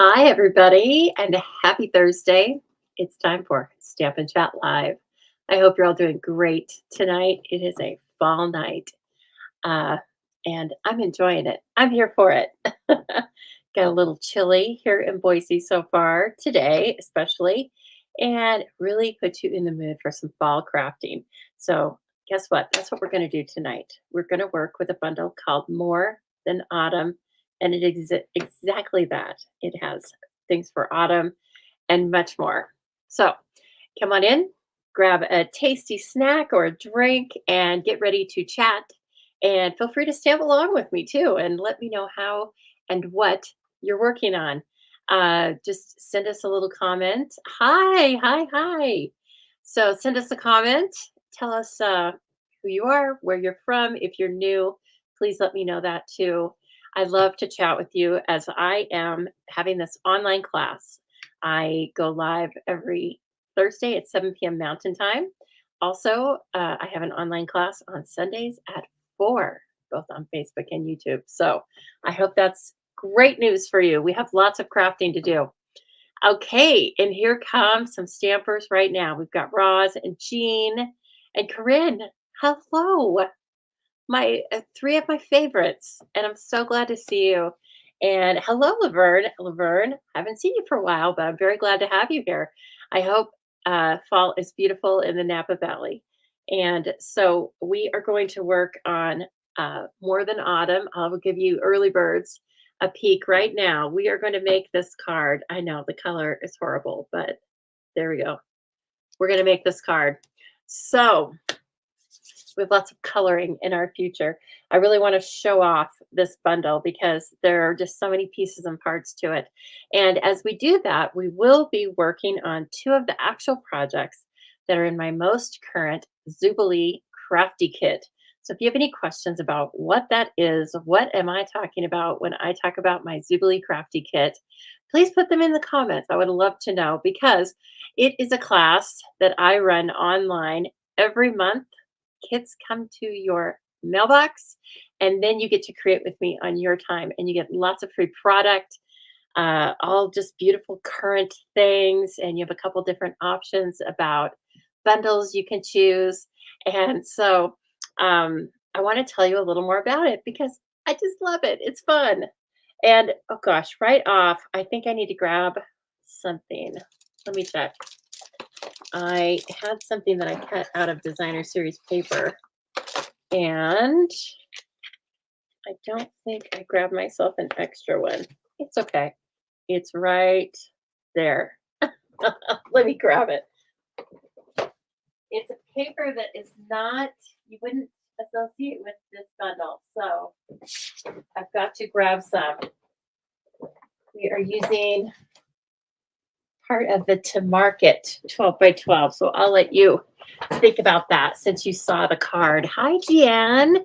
Hi, everybody, and happy Thursday. It's time for Stamp and Chat Live. I hope you're all doing great tonight. It is a fall night, uh, and I'm enjoying it. I'm here for it. Got a little chilly here in Boise so far today, especially, and really put you in the mood for some fall crafting. So, guess what? That's what we're going to do tonight. We're going to work with a bundle called More Than Autumn, and it is exactly that. It has things for autumn and much more. So, come on in, grab a tasty snack or a drink, and get ready to chat. And feel free to stamp along with me too, and let me know how and what you're working on. Just send us a little comment. Hi, hi, hi. So send us a comment. Tell us who you are, where you're from. If you're new, please let me know that too. I'd love to chat with you as I am having this online class. I go live every Thursday at 7 p.m. Mountain Time. Also, I have an online class on Sundays at 4, both on Facebook and YouTube. So I hope that's great news for you. We have lots of crafting to do. Okay, and here come some stampers right now. We've got Roz and Jean and Corinne. Hello, my three of my favorites, and I'm so glad to see you. And hello, Laverne. Laverne, haven't seen you for a while, but I'm very glad to have you here. I hope fall is beautiful in the Napa Valley. And so we are going to work on More Than Autumn. I will give you early birds a peek right now. We are going to make this card. I know the color is horrible, but there we go. We're going to make this card. So we have lots of coloring in our future. I really want to show off this bundle because there are just so many pieces and parts to it. And as we do that, we will be working on two of the actual projects that are in my most current Zoobilee Crafty Kit. So if you have any questions about what that is, what am I talking about when I talk about my Zoobilee Crafty Kit, please put them in the comments. I would love to know because it is a class that I run online every month. Kits come to your mailbox, and then you get to create with me on your time, and you get lots of free product, all just beautiful current things, and you have a couple different options about bundles you can choose. And so I want to tell you a little more about it because I just love it. It's fun. And oh gosh, right off, I think I need to grab something. Let me check. I had something that I cut out of designer series paper, and I don't think I grabbed myself an extra one. It's okay. It's right there. Let me grab it. It's a paper that is not, you wouldn't associate with this bundle. So I've got to grab some. We are using part of the To Market 12 by 12. So I'll let you think about that since you saw the card. Hi, Jan.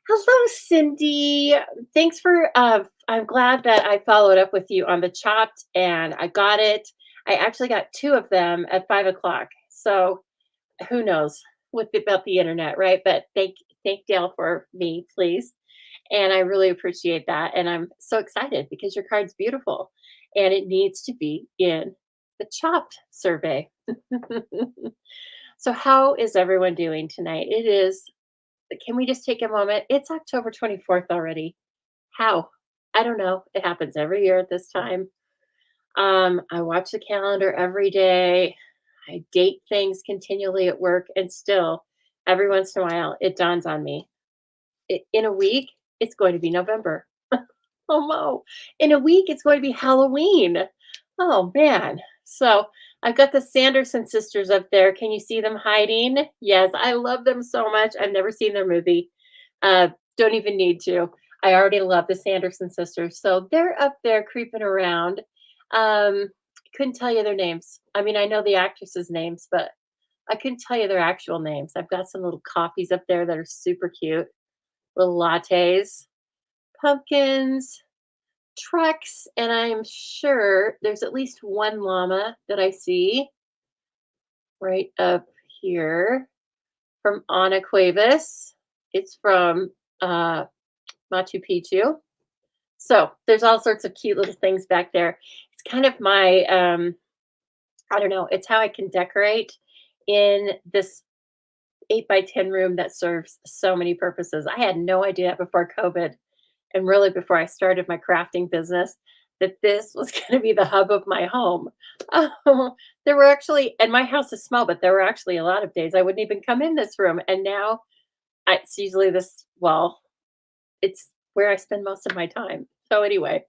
Hello, Cindy. Thanks for, I'm glad that I followed up with you on the chopped and I got it. I actually got two of them at 5 o'clock. So who knows about the internet, right? But thank Dale for me, please. And I really appreciate that. And I'm so excited because your card's beautiful and it needs to be in the chopped survey. So how is everyone doing tonight? It is, can we just take a moment? It's October 24th already. How? I don't know. It happens every year at this time. I watch the calendar every day. I date things continually at work, and still, every once in a while, it dawns on me. In a week, it's going to be November. Oh no. In a week, it's going to be Halloween. Oh man. So I've got the Sanderson sisters up there. Can you see them hiding? Yes, I love them so much. I've never seen their movie. Don't even need to. I already love the Sanderson sisters. So they're up there creeping around. Couldn't tell you their names. I mean, I know the actresses' names, but I couldn't tell you their actual names. I've got some little coffees up there that are super cute. Little lattes, pumpkins, trucks, and I'm sure there's at least one llama that I see right up here from Ana Cuevas. It's from Machu Picchu. So there's all sorts of cute little things back there. It's kind of my, I don't know, it's how I can decorate in this 8 by 10 room that serves so many purposes. I had no idea before COVID and really before I started my crafting business that this was going to be the hub of my home. Oh, there were actually, and my house is small, but there were actually a lot of days I wouldn't even come in this room. And now it's usually this, well, it's where I spend most of my time. So anyway,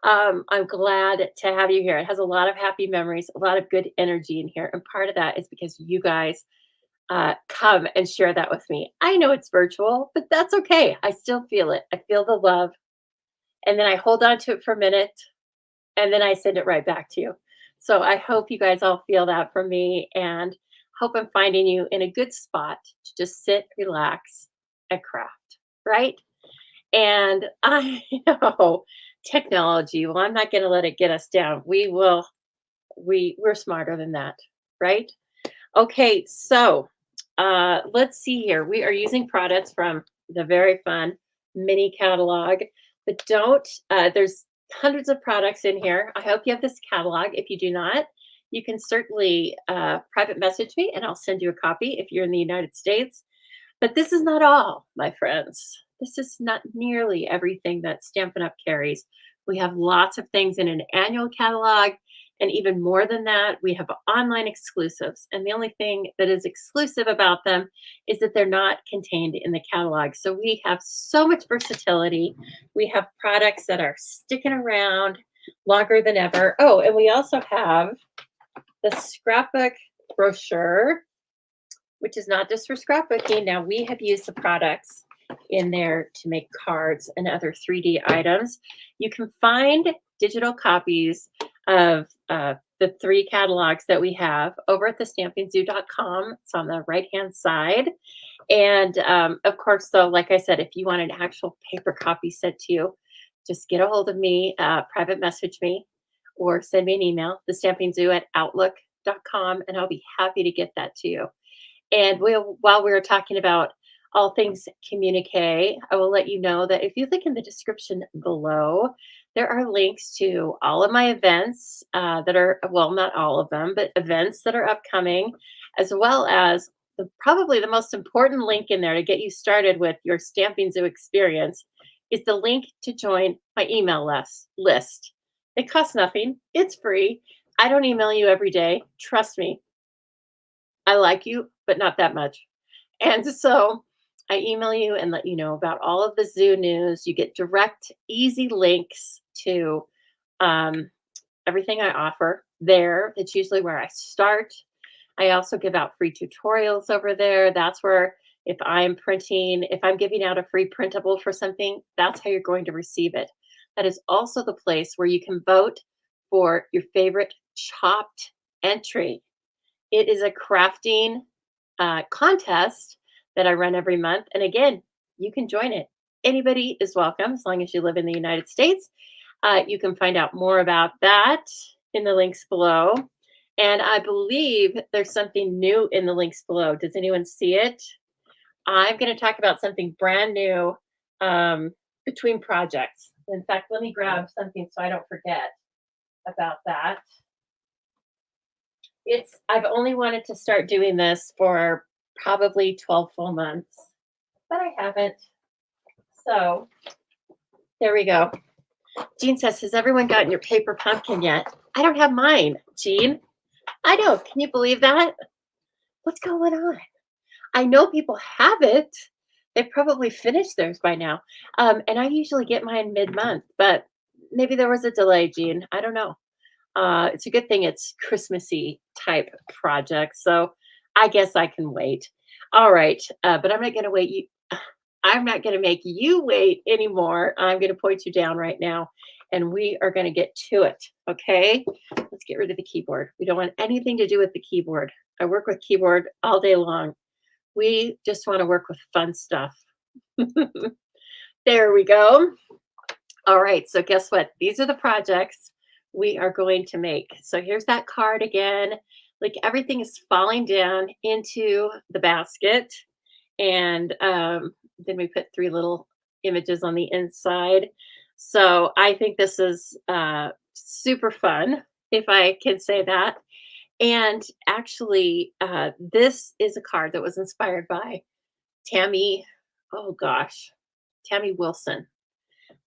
I'm glad to have you here. It has a lot of happy memories, a lot of good energy in here. And part of that is because you guys come and share that with me. I know it's virtual, but that's okay. I still feel it. I feel the love. And then I hold on to it for a minute and then I send it right back to you. So I hope you guys all feel that from me and hope I'm finding you in a good spot to just sit, relax, and craft, right? And I know technology, well, I'm not going to let it get us down. We're smarter than that, right? Okay, so let's see here. We are using products from the very fun mini catalog, but there's hundreds of products in here. I hope you have this catalog. If you do not, you can certainly private message me and I'll send you a copy if you're in the United States. But this is not all, my friends. This is not nearly everything that Stampin' Up! Carries. We have lots of things in an annual catalog, and even more than that, we have online exclusives. And the only thing that is exclusive about them is that they're not contained in the catalog. So we have so much versatility. We have products that are sticking around longer than ever. Oh, and we also have the scrapbook brochure, which is not just for scrapbooking. Now, we have used the products in there to make cards and other 3D items. You can find digital copies of the 3 catalogs that we have over at thestampingzoo.com. It's on the right-hand side. And of course, though, like I said, if you want an actual paper copy sent to you, just get a hold of me, private message me, or send me an email, thestampingzoo@outlook.com, and I'll be happy to get that to you. And while we were talking about all things communique, I will let you know that if you look in the description below, there are links to all of my events that are, well, not all of them, but events that are upcoming, as well as probably the most important link in there to get you started with your Stamping Zoo experience is the link to join my email list. It costs nothing. It's free. I don't email you every day. Trust me. I like you, but not that much. And so I email you and let you know about all of the zoo news. You get direct, easy links to um, everything I offer there. It's usually where I start. I also give out free tutorials over there. That's where if I'm giving out a free printable for something, that's how you're going to receive it. That is also the place where you can vote for your favorite chopped entry. It is a crafting contest that I run every month. And again, you can join it. Anybody is welcome as long as you live in the United States. You can find out more about that in the links below. And I believe there's something new in the links below. Does anyone see it? I'm going to talk about something brand new between projects. In fact, let me grab something so I don't forget about that. I've only wanted to start doing this for probably 12 full months, but I haven't. So there we go. Jean says, has everyone gotten your paper pumpkin yet? I don't have mine, Jean. I know. Can you believe that? What's going on? I know people have it. They've probably finished theirs by now. And I usually get mine mid-month, but maybe there was a delay, Jean. I don't know. It's a good thing it's Christmassy type project, so I guess I can wait. All right, but I'm not going to wait. I'm not going to make you wait anymore. I'm going to point you down right now, and we are going to get to it. Okay, let's get rid of the keyboard. We don't want anything to do with the keyboard. I work with keyboard all day long. We just want to work with fun stuff. There we go. All right, so guess what? These are the projects we are going to make. So here's that card again. Like everything is falling down into the basket. And then we put 3 little images on the inside. So I think this is super fun, if I can say that. And actually, this is a card that was inspired by Tammy. Oh gosh, Tammy Wilson.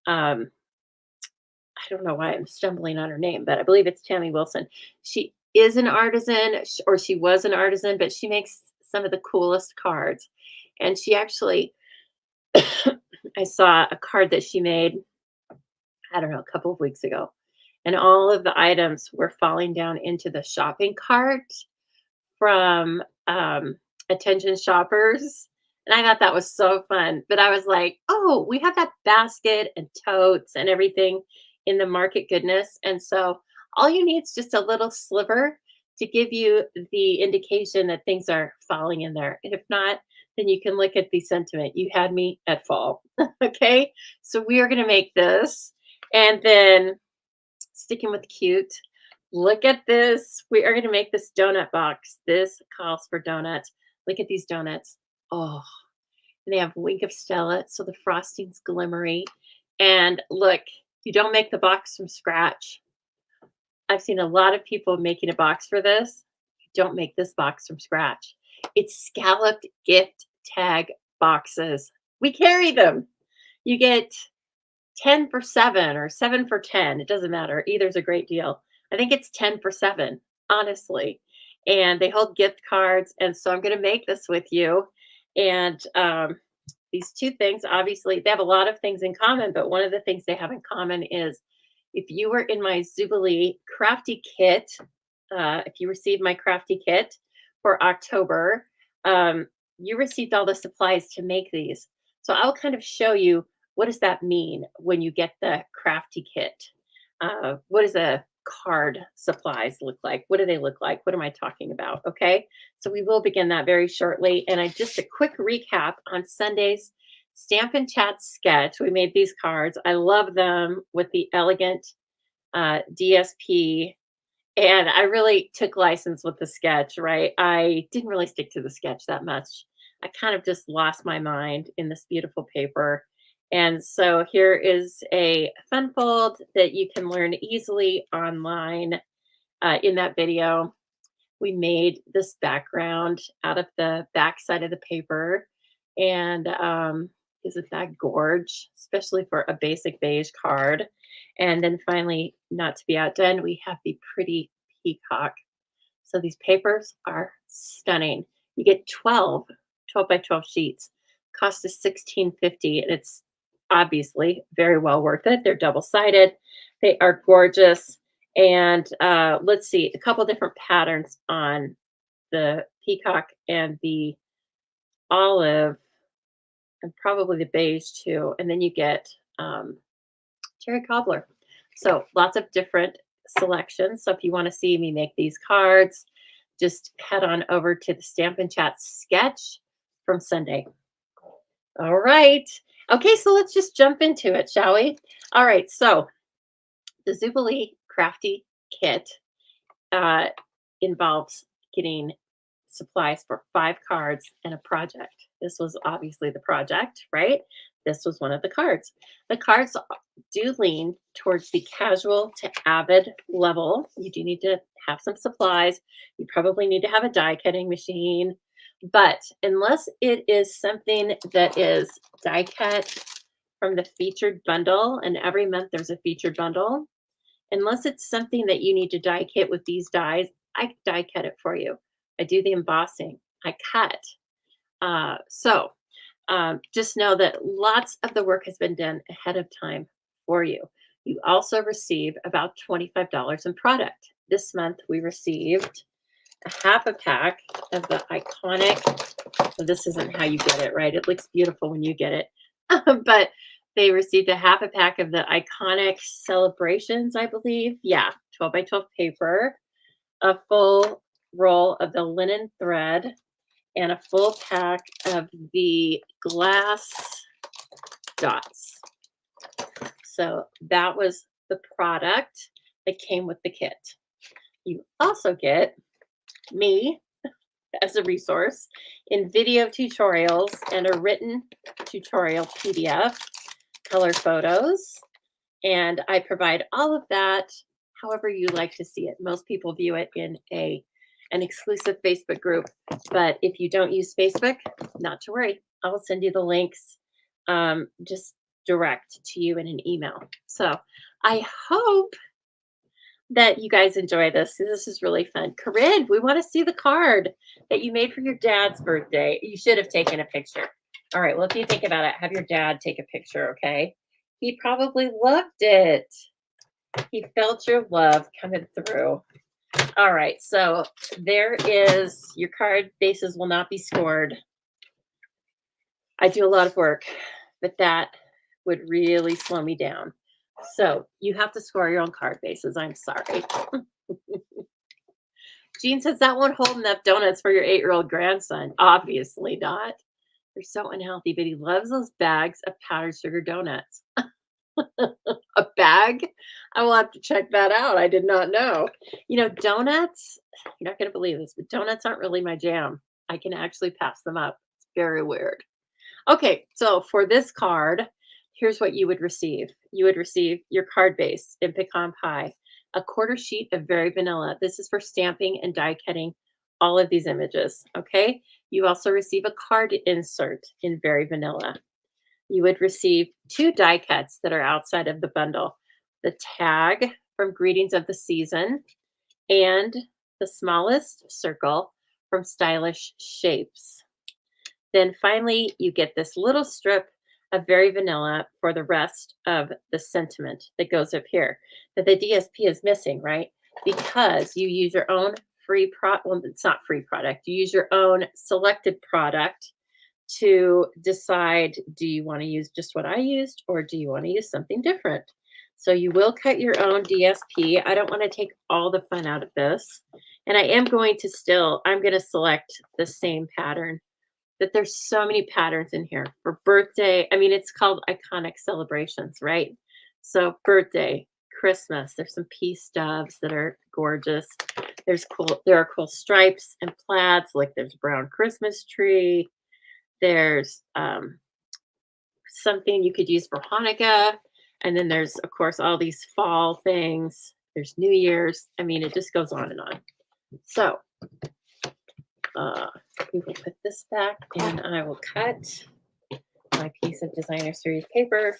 Um, I don't know why I'm stumbling on her name, but I believe it's Tammy Wilson. She is an artisan, or she was an artisan, but she makes some of the coolest cards. And she actually, I saw a card that she made, I don't know, a couple of weeks ago, and all of the items were falling down into the shopping cart from attention shoppers. And I thought that was so fun. But I was like, oh, we have that basket and totes and everything in the Market Goodness. And so all you need is just a little sliver to give you the indication that things are falling in there. And if not, then you can look at the sentiment. You had me at fall. Okay. So we are going to make this. And then sticking with cute, look at this. We are going to make this donut box. This calls for donuts. Look at these donuts. Oh, and they have wink of Stella, so the frosting's glimmery. And look, you don't make the box from scratch. I've seen a lot of people making a box for this. You don't make this box from scratch. It's scalloped gift tag boxes. We carry them. You get 10 for 7 or 7 for 10. It doesn't matter. Either's a great deal. I think it's 10 for 7, honestly. And they hold gift cards. And so I'm going to make this with you. And these two things, obviously, they have a lot of things in common. But one of the things they have in common is if you were in my Zoobilee Crafty Kit, if you received my Crafty Kit for October, you received all the supplies to make these. So I'll kind of show you, what does that mean when you get the Crafty Kit? What does a card supplies look like? What do they look like? What am I talking about? Okay, so we will begin that very shortly. And just a quick recap on Sunday's Stamp and Chat sketch. We made these cards. I love them with the elegant DSP. And I really took license with the sketch, right? I didn't really stick to the sketch that much. I kind of just lost my mind in this beautiful paper. And so here is a fun fold that you can learn easily online. In that video, we made this background out of the back side of the paper. And isn't that gorge, especially for a basic beige card? And then finally, not to be outdone, we have the pretty peacock. So these papers are stunning. You get 12 by 12 sheets. Cost is $16.50, and it's obviously very well worth it. They're double-sided. They are gorgeous. And let's see, a couple different patterns on the peacock and the olive, and probably the beige too. And then you get cherry cobbler. So lots of different selections. So if you want to see me make these cards, just head on over to the Stamp and Chat sketch from Sunday. All right. Okay, so let's just jump into it, shall we? All right, so the Zoobilee Crafty Kit involves getting supplies for 5 cards and a project. This was obviously the project, right? This was one of the cards. The cards do lean towards the casual to avid level. You do need to have some supplies. You probably need to have a die cutting machine. But unless it is something that is die cut from the featured bundle, and every month there's a featured bundle, unless it's something that you need to die kit with these dies, I die cut it for you. I do the embossing. I cut. Just know that lots of the work has been done ahead of time for you. You also receive about $25 in product. This month we received a half a pack of the iconic, well, this isn't how you get it, right? It looks beautiful when you get it. But they received a half a pack of the iconic celebrations, I believe. Yeah, 12 by 12 paper, a full roll of the linen thread, and a full pack of the glass dots. So that was the product that came with the kit. You also get me as a resource in video tutorials and a written tutorial PDF, color photos, And I provide all of that however you like to see it. Most people view it in an exclusive Facebook group, but if you don't use Facebook, not to worry. I will send you the links just direct to you in an email. So I hope that you guys enjoy this. This is really fun. Corinne, we want to see the card that you made for your dad's birthday. You should have taken a picture. All right. Well, if you think about it, have your dad take a picture, okay? He probably loved it. He felt your love coming through. All right. So there is your card. Bases will not be scored. I do a lot of work, but that would really slow me down. So you have to score your own card bases. I'm sorry. Jean says that won't hold enough donuts for your 8-year-old grandson. Obviously not. They're so unhealthy, but he loves those bags of powdered sugar donuts. A bag? I will have to check that out. I did not know. You know, donuts, you're not going to believe this, but donuts aren't really my jam. I can actually pass them up. It's very weird. Okay, so for this card, here's what you would receive. You would receive your card base in pecan pie, a quarter sheet of very vanilla. This is for stamping and die cutting all of these images, okay? You also receive a card insert in very vanilla. You would receive 2 die cuts that are outside of the bundle, the tag from Greetings of the Season and the smallest circle from Stylish Shapes. Then finally, you get this little strip of very vanilla for the rest of the sentiment that goes up here that the DSP is missing, right? Because you use your own free product. Well, it's not free product. You use your own selected product to decide, do you want to use just what I used or do you want to use something different? So you will cut your own DSP. I don't want to take all the fun out of this. And I am going to I'm going to select the same pattern. That there's so many patterns in here for birthday. I mean, it's called Iconic Celebrations, right? So birthday, Christmas, there's some peace doves that are gorgeous. There are cool stripes and plaids, like there's brown Christmas tree. There's something you could use for Hanukkah. And then there's, of course, all these fall things. There's New Year's. I mean, it just goes on and on. So we will put this back and I will cut my piece of designer series paper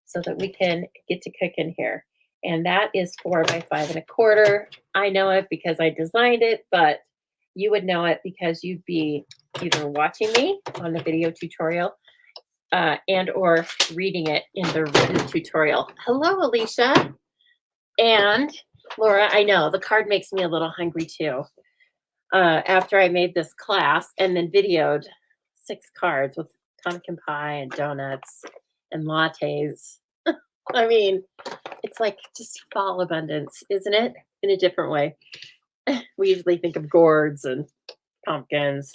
so that we can get to cooking here. And that is 4 by 5 1/4. I know it because I designed it, but you would know it because you'd be either watching me on the video tutorial and or reading it in the written tutorial. Hello, Alicia. And Laura, I know the card makes me a little hungry too. After I made this class and then videoed 6 cards with pumpkin pie and donuts and lattes. I mean, it's like just fall abundance, isn't it? In a different way. We usually think of gourds and pumpkins.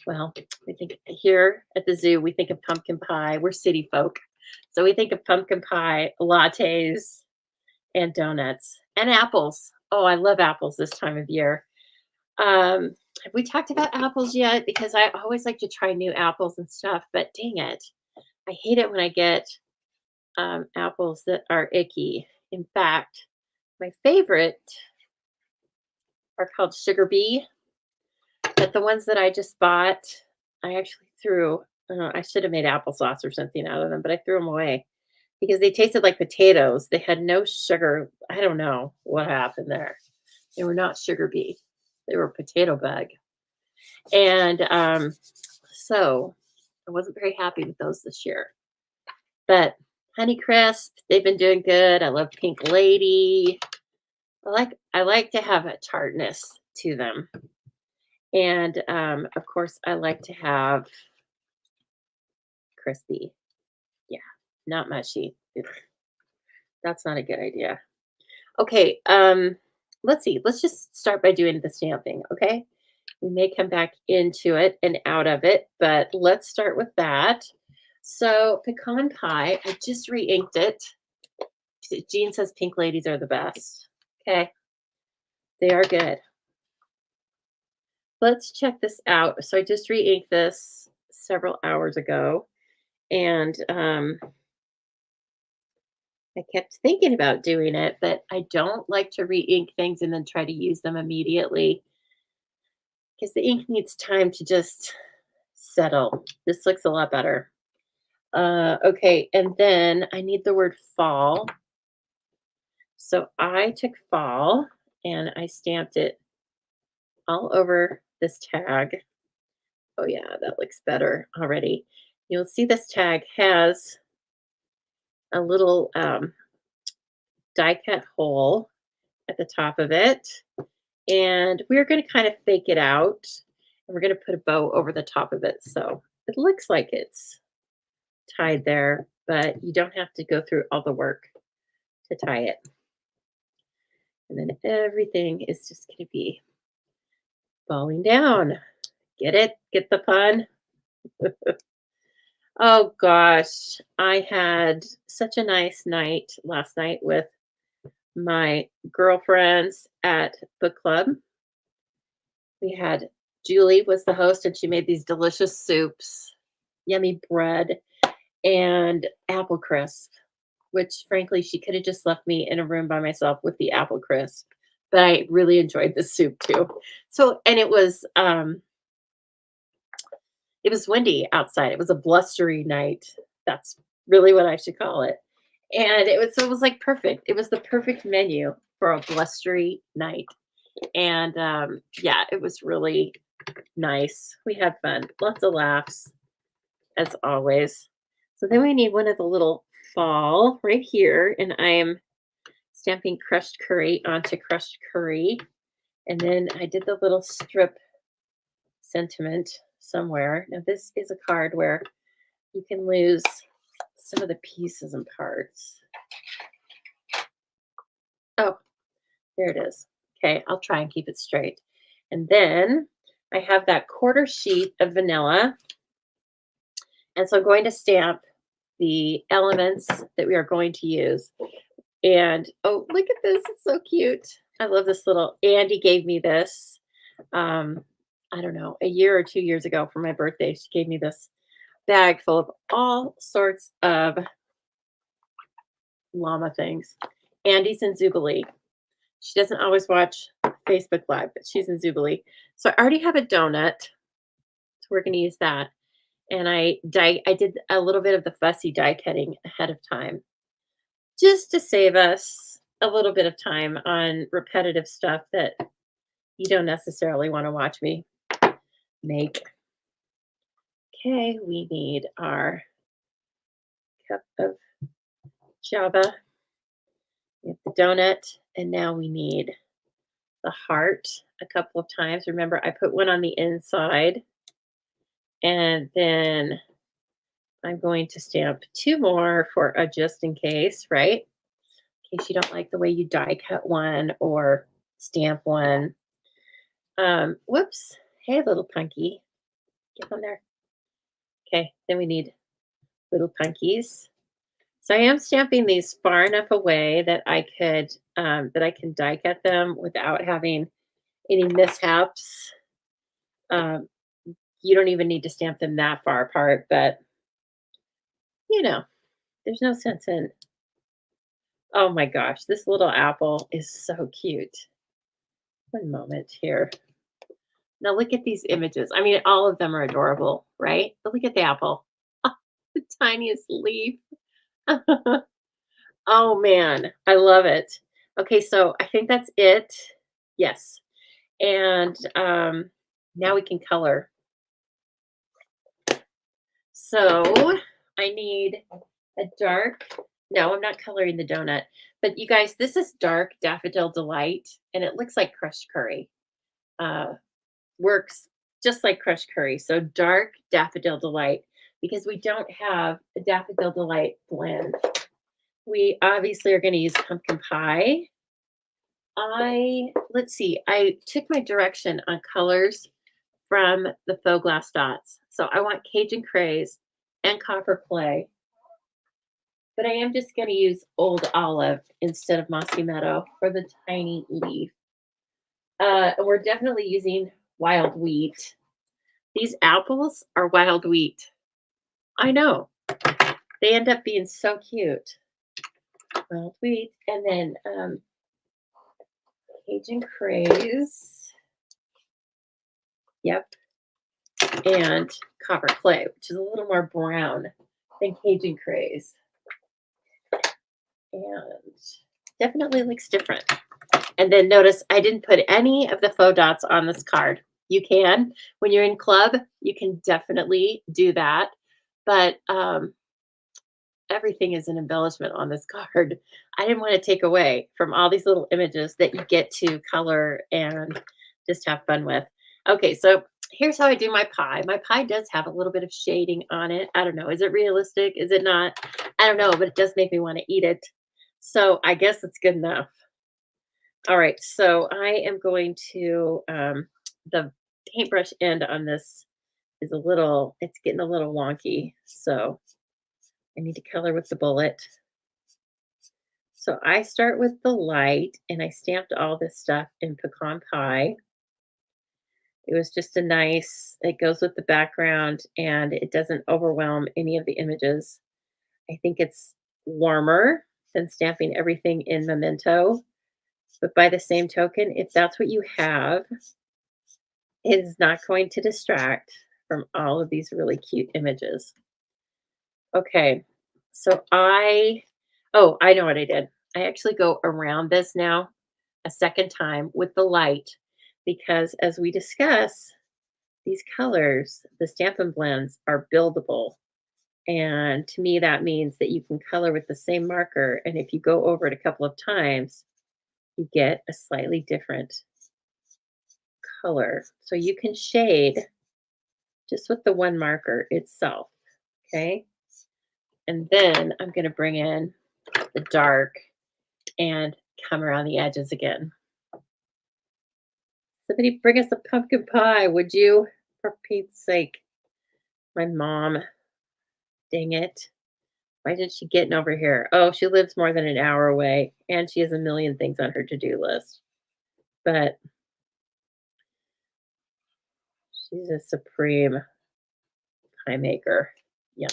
Well, we think here at the zoo, we think of pumpkin pie. We're city folk. So we think of pumpkin pie, lattes, and donuts, and apples. Oh, I love apples this time of year. Have we talked about apples yet? Because I always like to try new apples and stuff, but dang it. I hate it when I get apples that are icky. In fact, my favorite are called Sugar Bee, but the ones that I just bought, I actually threw. I should have made applesauce or something out of them, but I threw them away because they tasted like potatoes. They had no sugar. I don't know what happened there. They were not Sugar Bee. They were potato bug. And so I wasn't very happy with those this year. But Honeycrisp, they've been doing good. I love Pink Lady. I like to have a tartness to them. And of course, I like to have crispy. Yeah, not mushy. That's not a good idea. Okay, let's see. Let's just start by doing the stamping, okay? We may come back into it and out of it, but let's start with that. So pecan pie, I just re-inked it. Jean says Pink Ladies are the best. Okay, they are good. Let's check this out. So I just re-inked this several hours ago, and I kept thinking about doing it, but I don't like to re-ink things and then try to use them immediately because the ink needs time to just settle. This looks a lot better. Okay, and then I need the word fall. So I took fall and I stamped it all over this tag. Oh yeah, that looks better already. You'll see this tag has a little die cut hole at the top of it. And we're going to kind of fake it out. And we're going to put a bow over the top of it. So it looks like it's tied there, but you don't have to go through all the work to tie it. And then everything is just going to be falling down. Get it? Get the pun? Oh gosh, I had such a nice night last night with my girlfriends at book club. We had Julie was the host and she made these delicious soups, yummy bread, and apple crisp, which frankly she could have just left me in a room by myself with the apple crisp. But I really enjoyed the soup too. So and it was windy outside. It was a blustery night. That's really what I should call it. And it was like perfect. It was the perfect menu for a blustery night. And yeah, it was really nice. We had fun. Lots of laughs as always. So then we need one of the little fall right here. And I am stamping crushed curry onto crushed curry. And then I did the little strip sentiment somewhere. Now this is a card where you can lose some of the pieces and parts. Oh, there it is. Okay, I'll try and keep it straight. And then I have that quarter sheet of vanilla. And so I'm going to stamp the elements that we are going to use. And oh, look at this. It's so cute. I love this little, Andy gave me this, I don't know, a year or 2 years ago for my birthday. She gave me this bag full of all sorts of llama things. Andy's in Zoobilee. She doesn't always watch Facebook Live, but she's in Zoobilee. So I already have a donut. So we're going to use that. And I did a little bit of the fussy die cutting ahead of time just to save us a little bit of time on repetitive stuff that you don't necessarily want to watch me make. Okay, we need our cup of Java. We have the donut, and now we need the heart a couple of times. Remember, I put one on the inside, and then I'm going to stamp two more for a just in case, right? In case you don't like the way you die cut one or stamp one. Whoops. Hey, little punky. Get on there. Okay, then we need little punkies. So I am stamping these far enough away that I can die cut them without having any mishaps. You don't even need to stamp them that far apart, but you know, there's no sense in. Oh my gosh, this little apple is so cute. One moment here. Now look at these images. I mean, all of them are adorable, right? But look at the apple. The tiniest leaf. Oh man, I love it. Okay, so I think that's it. Yes. And now we can color. So I need a dark, no, I'm not coloring the donut, but you guys, this is dark Daffodil Delight, and it looks like crushed curry. Works just like crushed curry. So dark Daffodil Delight, because we don't have a Daffodil Delight blend. We obviously are going to use pumpkin pie. Let's see, I took my direction on colors from the faux glass dots. So I want Cajun Craze and Copper Clay. But I am just going to use Old Olive instead of Mossy Meadow for the tiny leaf. We're definitely using wild wheat. These apples are wild wheat. I know. They end up being so cute. Wild wheat, and then Cajun craze. Yep, and copper clay, which is a little more brown than Cajun craze, and definitely looks different. And then notice I didn't put any of the faux dots on this card. You can, when you're in club, you can definitely do that. But everything is an embellishment on this card. I didn't want to take away from all these little images that you get to color and just have fun with. Okay, so here's how I do my pie. My pie does have a little bit of shading on it. I don't know. Is it realistic? Is it not? I don't know, but it does make me want to eat it. So I guess it's good enough. All right, so I am going to, the paintbrush end on this is a little, it's getting a little wonky. So I need to color with the bullet. So I start with the light and I stamped all this stuff in pecan pie. It was just a nice, it goes with the background and it doesn't overwhelm any of the images. I think it's warmer than stamping everything in memento. But by the same token, if that's what you have, it is not going to distract from all of these really cute images. Okay, so oh, I know what I did. I actually go around this now a second time with the light because as we discuss, these colors, the Stampin' Blends, are buildable. And to me, that means that you can color with the same marker. And if you go over it a couple of times, you get a slightly different color. So you can shade just with the one marker itself. Okay. And then I'm going to bring in the dark and come around the edges again. Somebody bring us a pumpkin pie, would you? For Pete's sake. My mom. Dang it. Why did she get over here? Oh, she lives more than an hour away and she has a million things on her to-do list. But she's a supreme pie maker. Yum.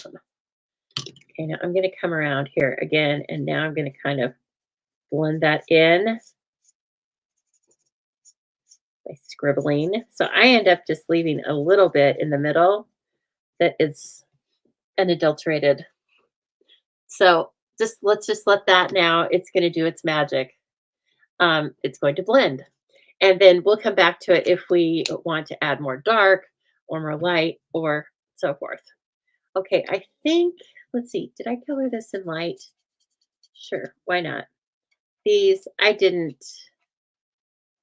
Okay, now I'm going to come around here again, and now I'm going to kind of blend that in by scribbling. So I end up just leaving a little bit in the middle that is unadulterated. So let's just let that now. It's going to do its magic. It's going to blend. And then we'll come back to it if we want to add more dark or more light or so forth. Okay, I think, let's see, did I color this in light? Sure, why not? These, I didn't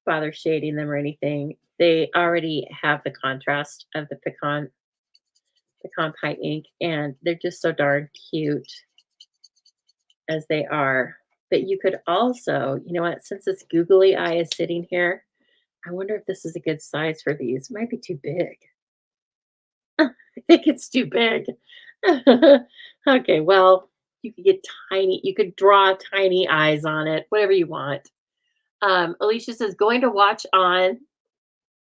bother shading them or anything. They already have the contrast of the pecan pie ink, and they're just so darn cute as they are. But you could also, you know what, since this googly eye is sitting here, I wonder if this is a good size for these. It might be too big. I think it's too big. Okay, well, you could get tiny, you could draw tiny eyes on it, whatever you want. Alicia says, going to watch on,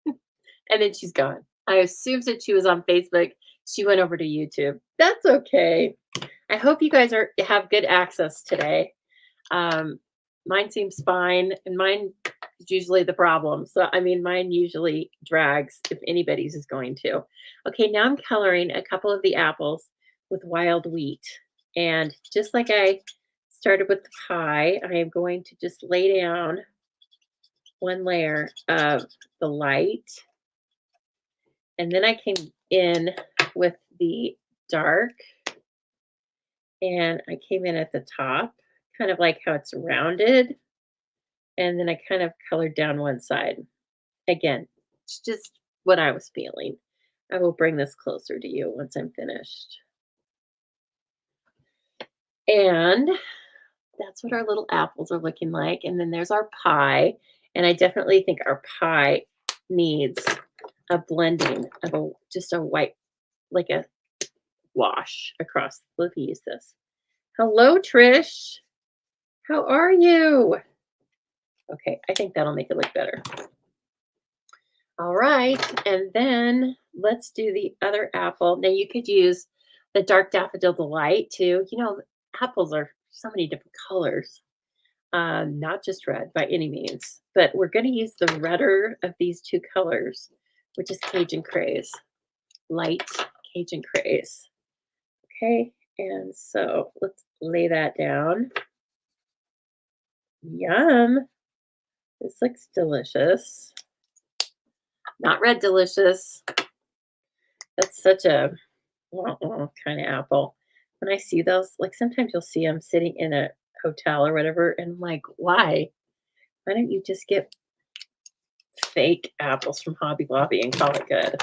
and then she's gone. I assumed that she was on Facebook. She went over to YouTube. That's okay. I hope you guys have good access today. Mine seems fine, and mine is usually the problem. So, I mean, mine usually drags if anybody's is going to. Okay, now I'm coloring a couple of the apples with wild wheat. And just like I started with the pie, I am going to just lay down one layer of the light. And then I came in with the dark. And I came in at the top, kind of like how it's rounded. And then I kind of colored down one side. Again, it's just what I was feeling. I will bring this closer to you once I'm finished. And that's what our little apples are looking like. And then there's our pie. And I definitely think our pie needs a blending of just a white, like a wash across. Let me use this. Hello, Trish. How are you? Okay, I think that'll make it look better. All right, and then let's do the other apple. Now you could use the dark daffodil delight too. You know, apples are so many different colors. Not just red by any means, but we're going to use the redder of these two colors, which is Cajun Craze, light Cajun Craze. Okay, and so let's lay that down. Yum. This looks delicious. Not red delicious. That's such a kind of apple. When I see those, like sometimes you'll see them sitting in a hotel or whatever, and I'm like, why? Why don't you just get fake apples from Hobby Lobby and call it good?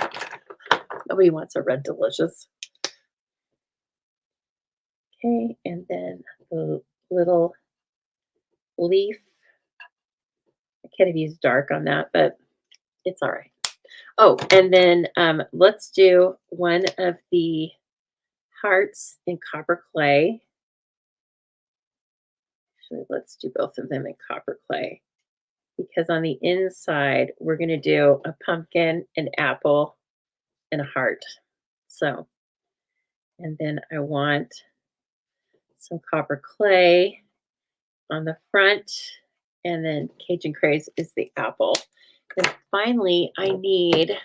Nobody wants a red delicious. Okay, and then the little leaf. I could have used dark on that, but it's all right. Oh, and then let's do one of the hearts in copper clay. Actually, let's do both of them in copper clay because on the inside, we're going to do a pumpkin, an apple, and a heart. So, and then I want some copper clay on the front, and then Cajun Craze is the apple. And finally, I need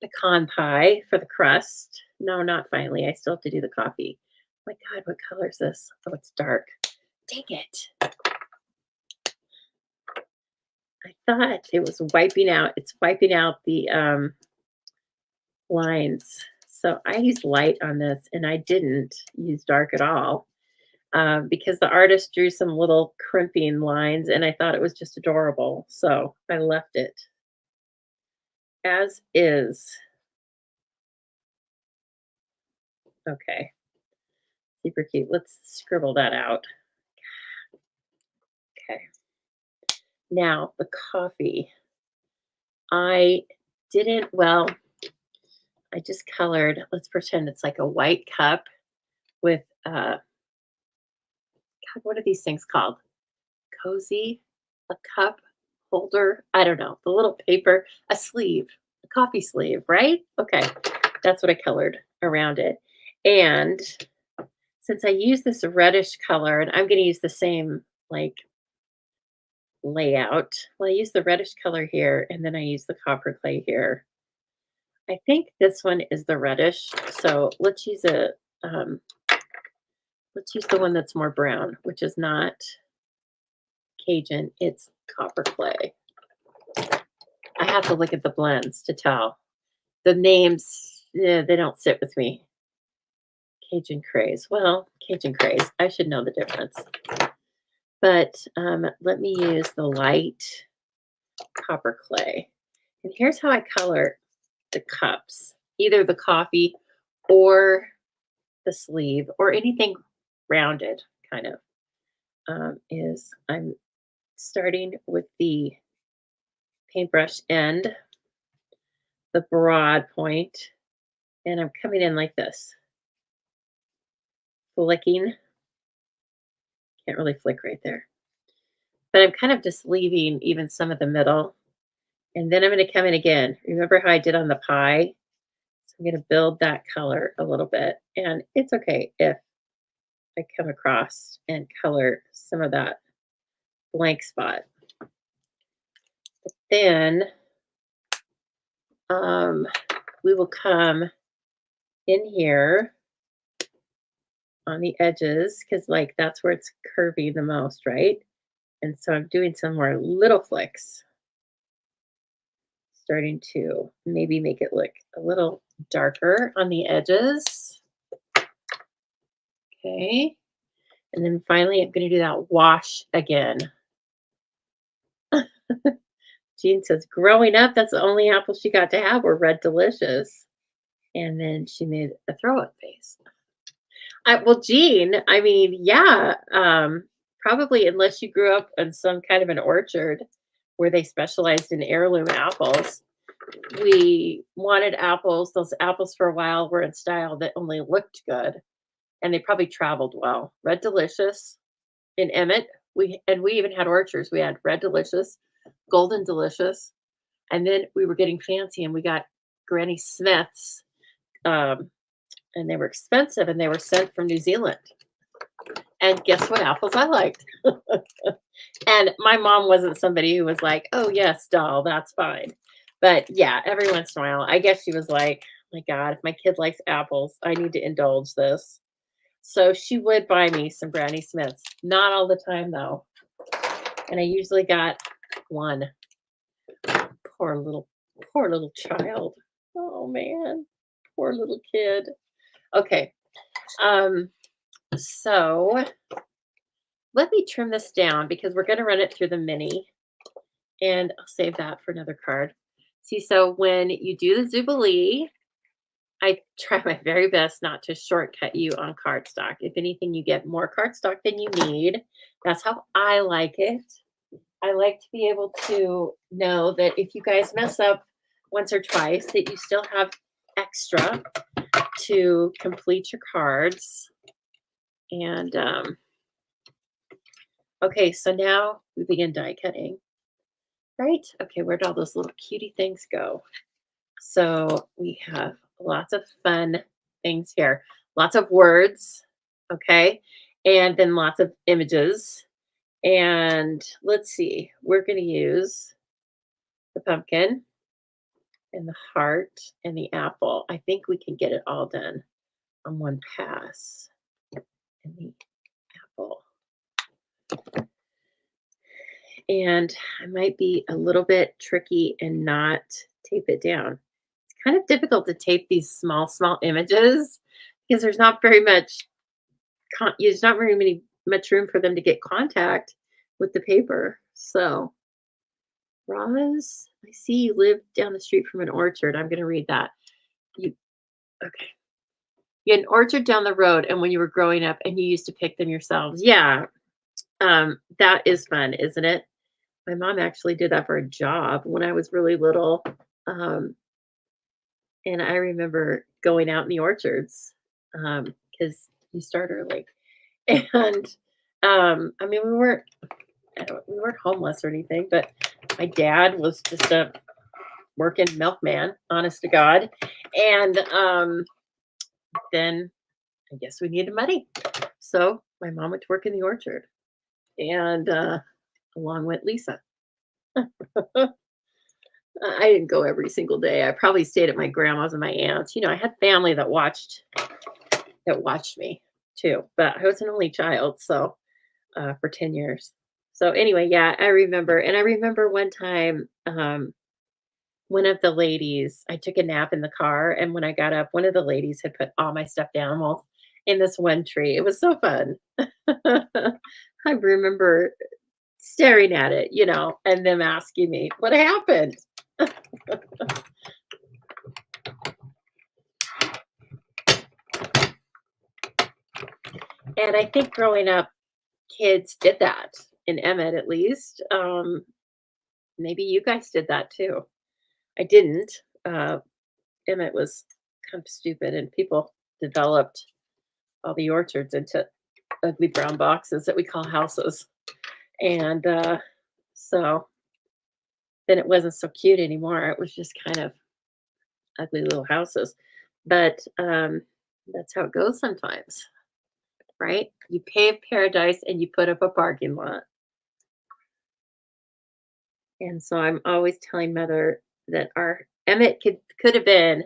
pecan pie for the crust. No, not finally. I still have to do the coffee. Oh my God, what color is this? Oh, it's dark. Dang it. I thought it was wiping out. It's wiping out the lines. So I used light on this, and I didn't use dark at all because the artist drew some little crimping lines, and I thought it was just adorable. So I left it as is. Okay. Super cute. Let's scribble that out. Okay. Now, the coffee. I didn't, well, I just colored, let's pretend it's like a white cup with, God, what are these things called? Cozy? A cup holder? I don't know. The little paper, a sleeve, a coffee sleeve, right? Okay. That's what I colored around it. And since I use this reddish color, and I'm going to use the same like layout. Well, I use the reddish color here, and then I use the copper clay here. I think this one is the reddish, so let's use let's use the one that's more brown, which is not Cajun. It's copper clay. I have to look at the blends to tell. The names, they don't sit with me. Cajun Craze. Well, Cajun Craze. I should know the difference. But let me use the light copper clay. And here's how I color the cups, either the coffee or the sleeve or anything rounded kind of, is I'm starting with the paintbrush end, the broad point, and I'm coming in like this, flicking. Can't really flick right there. But I'm kind of just leaving even some of the middle. And then I'm going to come in again. Remember how I did on the pie? So I'm going to build that color a little bit. And it's okay if I come across and color some of that blank spot. But then we will come in here on the edges because like that's where it's curvy the most, right? And so I'm doing some more little flicks, starting to maybe make it look a little darker on the edges. Okay. And then finally, I'm going to do that wash again. Jean says, growing up, that's the only apple she got to have were Red Delicious. And then she made a throw-up face. Well, Jean, I mean, yeah, probably unless you grew up in some kind of an orchard where they specialized in heirloom apples. We wanted apples. Those apples for a while were in style that only looked good, and they probably traveled well. Red Delicious in Emmett. We even had orchards. We had Red Delicious, Golden Delicious, and then we were getting fancy, and we got Granny Smith's, and they were expensive, and they were sent from New Zealand. And guess what apples I liked? And my mom wasn't somebody who was like, "Oh, yes, doll, that's fine." But yeah, every once in a while, I guess she was like, "My God, if my kid likes apples, I need to indulge this." So she would buy me some Granny Smiths. Not all the time, though. And I usually got one. Poor little child. Oh, man. Poor little kid. Okay. Um, so let me trim this down because we're going to run it through the mini. And I'll save that for another card. See, so when you do the Zoobilee, I try my very best not to shortcut you on cardstock. If anything, you get more cardstock than you need. That's how I like it. I like to be able to know that if you guys mess up once or twice, that you still have extra to complete your cards. And okay, so now we begin die cutting. Right? Okay, where'd all those little cutie things go? So we have lots of fun things here. Lots of words, okay? And then lots of images. And let's see, we're going to use the pumpkin and the heart and the apple. I think we can get it all done on one pass. And the apple. And I might be a little bit tricky and not tape it down. It's kind of difficult to tape these small images because there's not very much there's not very much room for them to get contact with the paper. So, Roz, I see you live down the street from an orchard. I'm going to read that. You okay? You had an orchard down the road, and when you were growing up, and you used to pick them yourselves. Yeah, that is fun, isn't it? My mom actually did that for a job when I was really little. Um, and I remember going out in the orchards because you start early. And I mean, we weren't homeless or anything, but my dad was just a working milkman, honest to God. And then I guess we needed money. So my mom went to work in the orchard. And along went Lisa. I didn't go every single day. I probably stayed at my grandma's and my aunt's. I had family that watched me too, but I was an only child, so for 10 years. So anyway, yeah, I remember one time one of the ladies, I took a nap in the car, and when I got up, one of the ladies had put all my stuffed animals in this one tree. It was so fun. I remember staring at it, and them asking me, "What happened?" And I think growing up, kids did that in Emmett at least. Maybe you guys did that too. I didn't. Emmett was kind of stupid, and people developed all the orchards into ugly brown boxes that we call houses. And so then it wasn't so cute anymore. It was just kind of ugly little houses. But that's how it goes sometimes, right? You pave paradise and you put up a parking lot. And so I'm always telling Mother that our Emmett could have been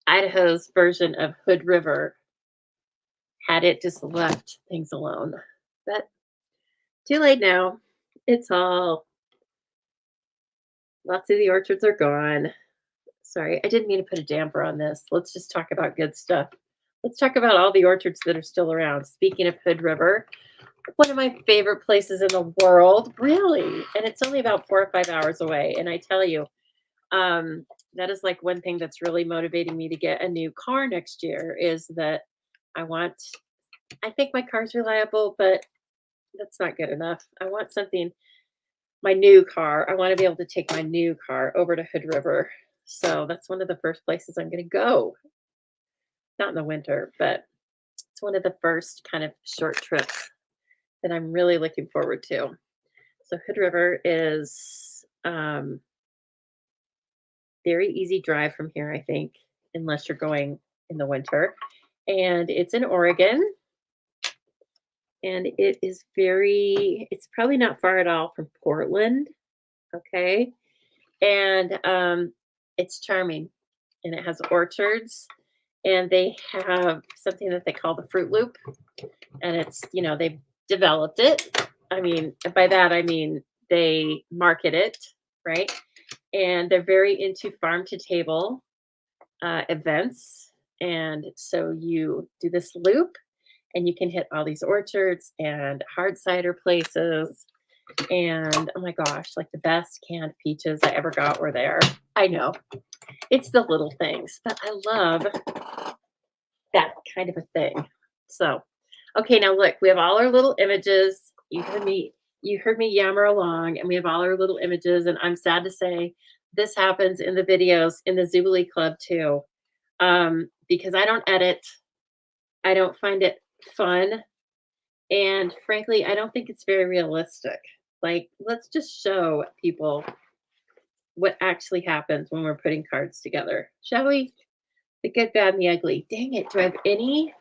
Idaho's version of Hood River had it just left things alone. But too late now. It's all lots of the orchards are gone. Sorry, I didn't mean to put a damper on this. Let's just talk about good stuff. Let's talk about all the orchards that are still around. Speaking of Hood River, one of my favorite places in the world, really. And it's only about 4 or 5 hours away. And I tell you, that is like one thing that's really motivating me to get a new car next year is that I think my car's reliable, but that's not good enough. I want my new car. I want to be able to take my new car over to Hood River. So that's one of the first places I'm going to go. Not in the winter, but it's one of the first kind of short trips that I'm really looking forward to. So Hood River is very easy drive from here, I think, unless you're going in the winter. And it's in Oregon. and it is it's probably not far at all from Portland, okay? And it's charming, and it has orchards, and they have something that they call the Fruit Loop, and it's, they've developed it. I mean, by that I mean they market it, right? And they're very into farm to table events. And so you do this loop and you can hit all these orchards and hard cider places. And oh my gosh, like the best canned peaches I ever got were there. I know it's the little things, but I love that kind of a thing. So, okay, now look, we have all our little images. You heard me yammer along, and we have all our little images. And I'm sad to say this happens in the videos in the Zoobilee Club too, because I don't edit. I don't find it fun, and frankly, I don't think it's very realistic. Like, let's just show people what actually happens when we're putting cards together, shall we? The good, bad, and the ugly. Dang it! Do I have any?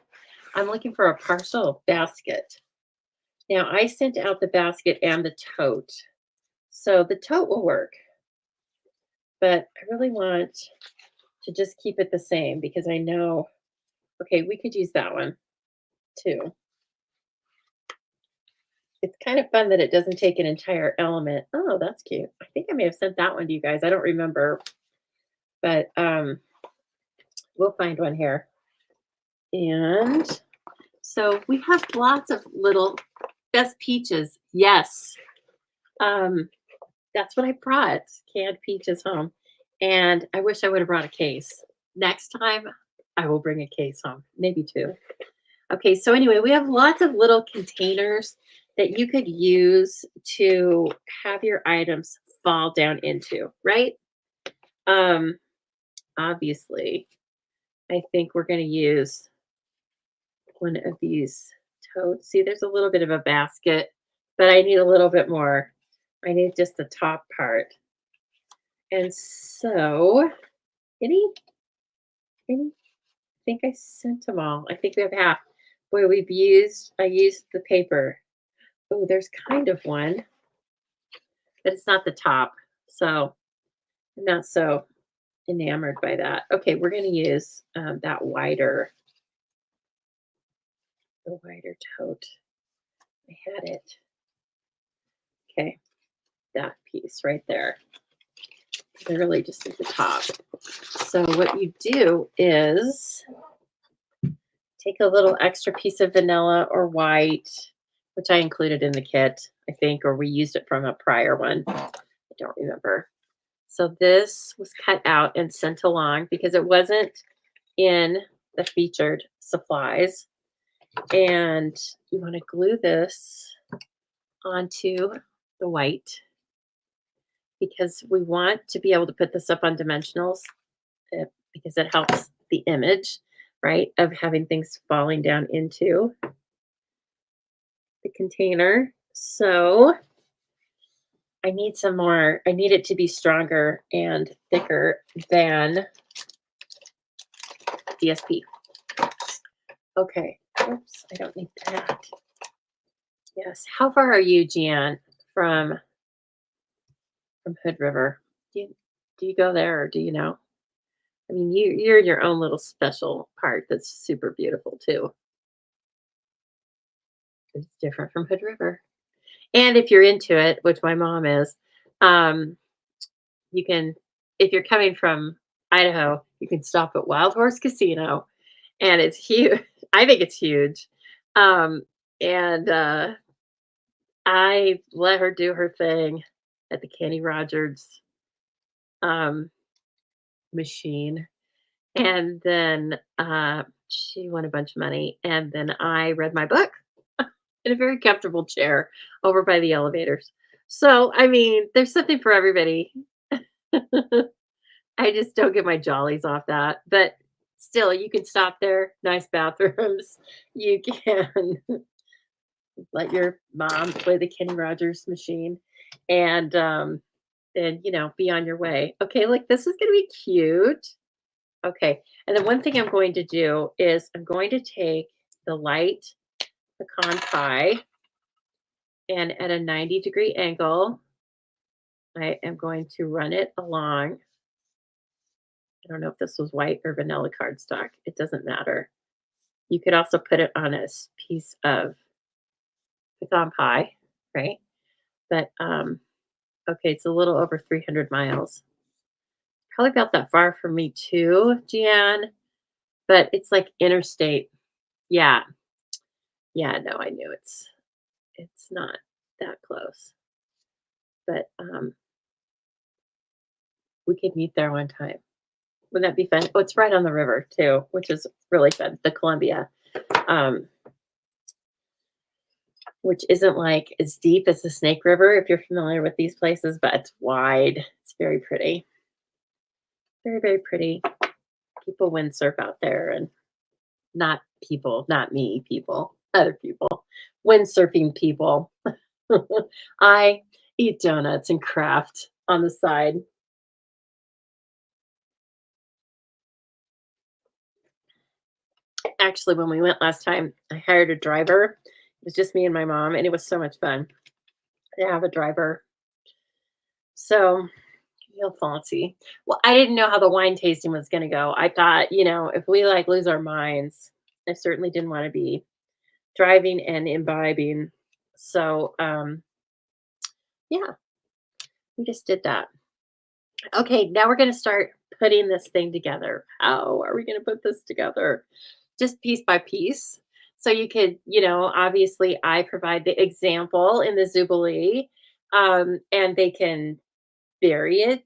I'm looking for a partial basket. Now, I sent out the basket and the tote. So the tote will work, but I really want to just keep it the same because I know, okay, we could use that one too. It's kind of fun that it doesn't take an entire element. Oh, that's cute. I think I may have sent that one to you guys. I don't remember, but we'll find one here. And so we have lots of little best peaches. Yes. That's what I brought, canned peaches home. And I wish I would have brought a case. Next time, I will bring a case home, maybe two. Okay, so anyway, we have lots of little containers that you could use to have your items fall down into, right? Obviously, I think we're going to use one of these totes. See, there's a little bit of a basket, but I need a little bit more. I need just the top part. And so, any, I think I sent them all. I think we have half. Boy, I used the paper. Oh, there's kind of one, but it's not the top. So I'm not so enamored by that. Okay, we're going to use the wider tote. I had it. Okay, that piece right there. I really just need the top. So what you do is take a little extra piece of vanilla or white, which I included in the kit, I think, or we used it from a prior one. I don't remember. So this was cut out and sent along because it wasn't in the featured supplies. And you want to glue this onto the white because we want to be able to put this up on dimensionals because it helps the image, right, of having things falling down into the container. So I need some more. I need it to be stronger and thicker than DSP. Okay. Oops, I don't need that. Yes. How far are you, Gian, from Hood River? Do you go there, or do you know? I mean, you're your own little special part that's super beautiful too. It's different from Hood River. And if you're into it, which my mom is, you can, if you're coming from Idaho, you can stop at Wild Horse Casino, and it's huge. I think it's huge. And I let her do her thing at the Kenny Rogers machine. And then she won a bunch of money. And then I read my book in a very comfortable chair over by the elevators. So, I mean, there's something for everybody. I just don't get my jollies off that. But still, you can stop there. Nice bathrooms. You can let your mom play the Kenny Rogers machine and then, be on your way. Okay, like this is going to be cute. Okay, and then one thing I'm going to do is I'm going to take the light pecan pie. And at a 90-degree angle, I am going to run it along. I don't know if this was white or vanilla cardstock. It doesn't matter. You could also put it on a piece of pecan pie, right? But okay, it's a little over 300 miles. Probably about that far from me too, Jan. But it's like interstate. Yeah, yeah. No, I knew it's not that close. But we could meet there one time. Wouldn't that be fun? Oh, it's right on the river too, which is really fun. The Columbia, um, which isn't like as deep as the Snake River, if you're familiar with these places, but it's wide. It's very pretty. Very, very pretty. People windsurf out there, and not people, not me, people, other people, windsurfing people. I eat donuts and craft on the side. Actually, when we went last time, I hired a driver. It was just me and my mom, and it was so much fun to have a driver. So, real fancy. Well, I didn't know how the wine tasting was going to go. I thought, if we like lose our minds, I certainly didn't want to be driving and imbibing. So, yeah, we just did that. Okay, now we're going to start putting this thing together. How are we going to put this together? Just piece by piece. So you could, obviously I provide the example in the Zoobilee, and they can vary it.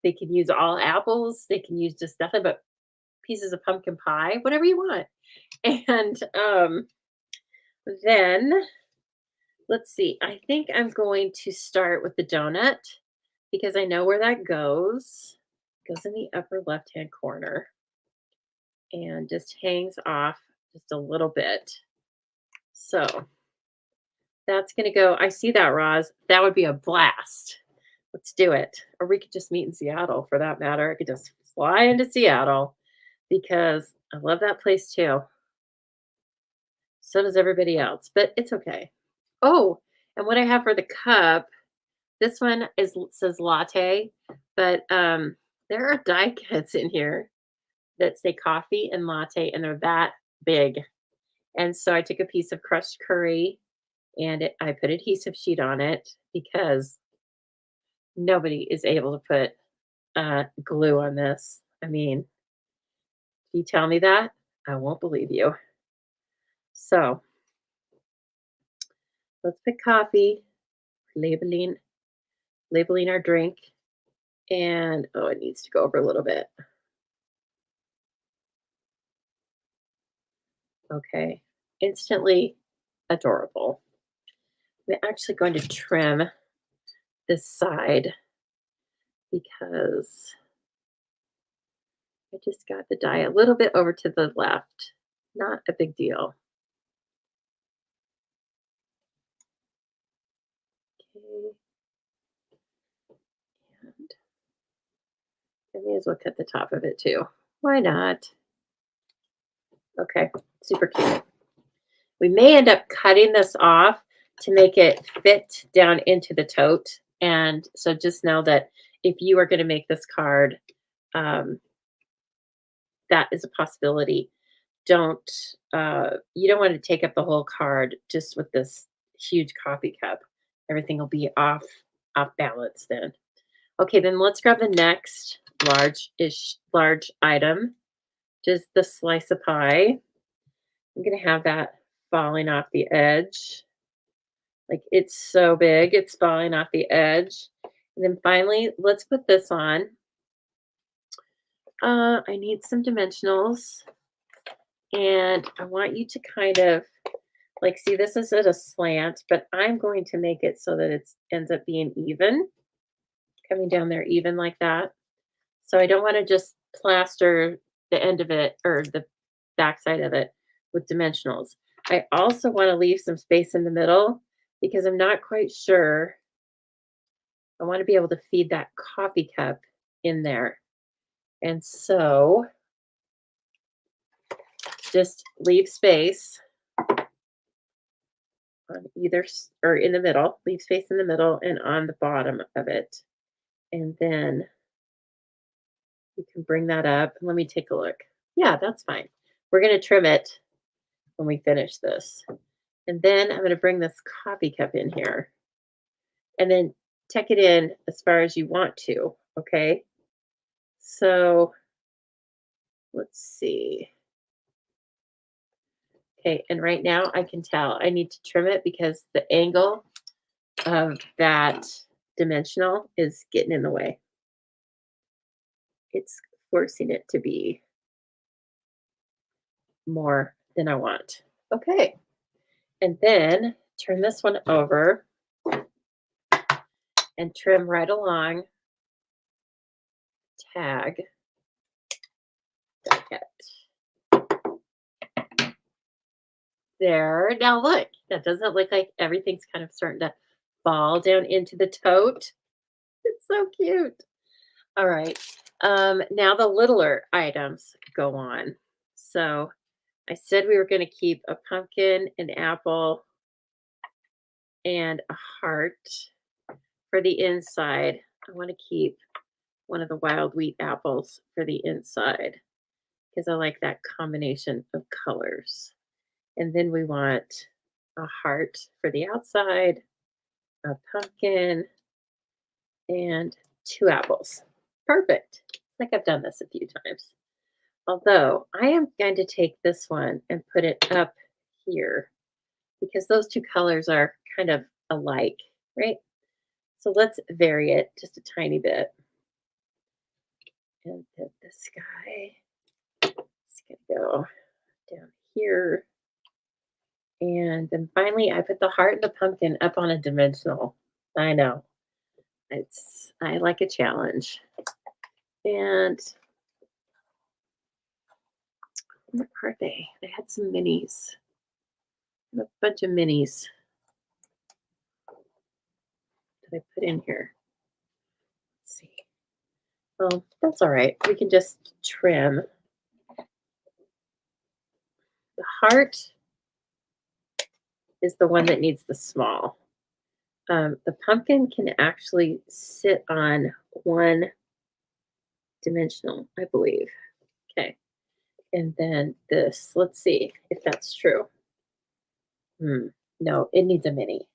They can use all apples. They can use just nothing but pieces of pumpkin pie, whatever you want. And then let's see. I think I'm going to start with the donut because I know where that goes. It goes in the upper left-hand corner and just hangs off just a little bit. So that's going to go. I see that, Roz. That would be a blast. Let's do it. Or we could just meet in Seattle for that matter. I could just fly into Seattle because I love that place too. So does everybody else, but it's okay. Oh, and what I have for the cup, this one says latte, but there are die cuts in here that say coffee and latte, and they're that big. And so I took a piece of crushed curry and I put adhesive sheet on it because nobody is able to put glue on this. I mean, if you tell me that, I won't believe you. So let's put coffee, labeling our drink, and oh, it needs to go over a little bit. Okay, instantly adorable. I'm actually going to trim this side because I just got the die a little bit over to the left. Not a big deal. Okay. And I may as well cut the top of it too. Why not? Okay, super cute. We may end up cutting this off to make it fit down into the tote. And so just know that if you are going to make this card, um, that is a possibility. You don't want to take up the whole card just with this huge coffee cup. Everything will be off balance then. Okay, then let's grab the next large item, just the slice of pie. I'm gonna have that falling off the edge. Like it's so big, it's falling off the edge. And then finally, let's put this on. I need some dimensionals. And I want you to kind of like, see, this is at a slant, but I'm going to make it so that it ends up being even, coming down there even like that. So I don't want to just plaster the end of it or the backside of it with dimensionals. I also want to leave some space in the middle because I'm not quite sure. I want to be able to feed that coffee cup in there. And so just leave space on either or in the middle, leave space in the middle and on the bottom of it. And then you can bring that up. Let me take a look. Yeah, that's fine. We're going to trim it when we finish this. And then I'm going to bring this coffee cup in here and then tuck it in as far as you want to. Okay. So let's see. Okay. And right now I can tell I need to trim it because the angle of that dimensional is getting in the way. It's forcing it to be more than I want. Okay. And then turn this one over and trim right along tag die cut. There. Now look, that doesn't look like everything's kind of starting to fall down into the tote. It's so cute. All right. Now the littler items go on. So I said we were going to keep a pumpkin, an apple, and a heart for the inside. I want to keep one of the wild wheat apples for the inside because I like that combination of colors. And then we want a heart for the outside, a pumpkin, and 2 apples. Perfect. I think I've done this a few times. Although I am going to take this one and put it up here because those 2 colors are kind of alike, right? So let's vary it just a tiny bit. And then this guy is going to go down here. And then finally, I put the heart and the pumpkin up on a dimensional. I know. I like a challenge. And what are they? They had some minis. A bunch of minis that I put in here. Let's see. Well, that's all right. We can just trim. The heart is the one that needs the small. The pumpkin can actually sit on one dimensional, I believe. Okay. And then this, let's see if that's true. No, it needs a mini.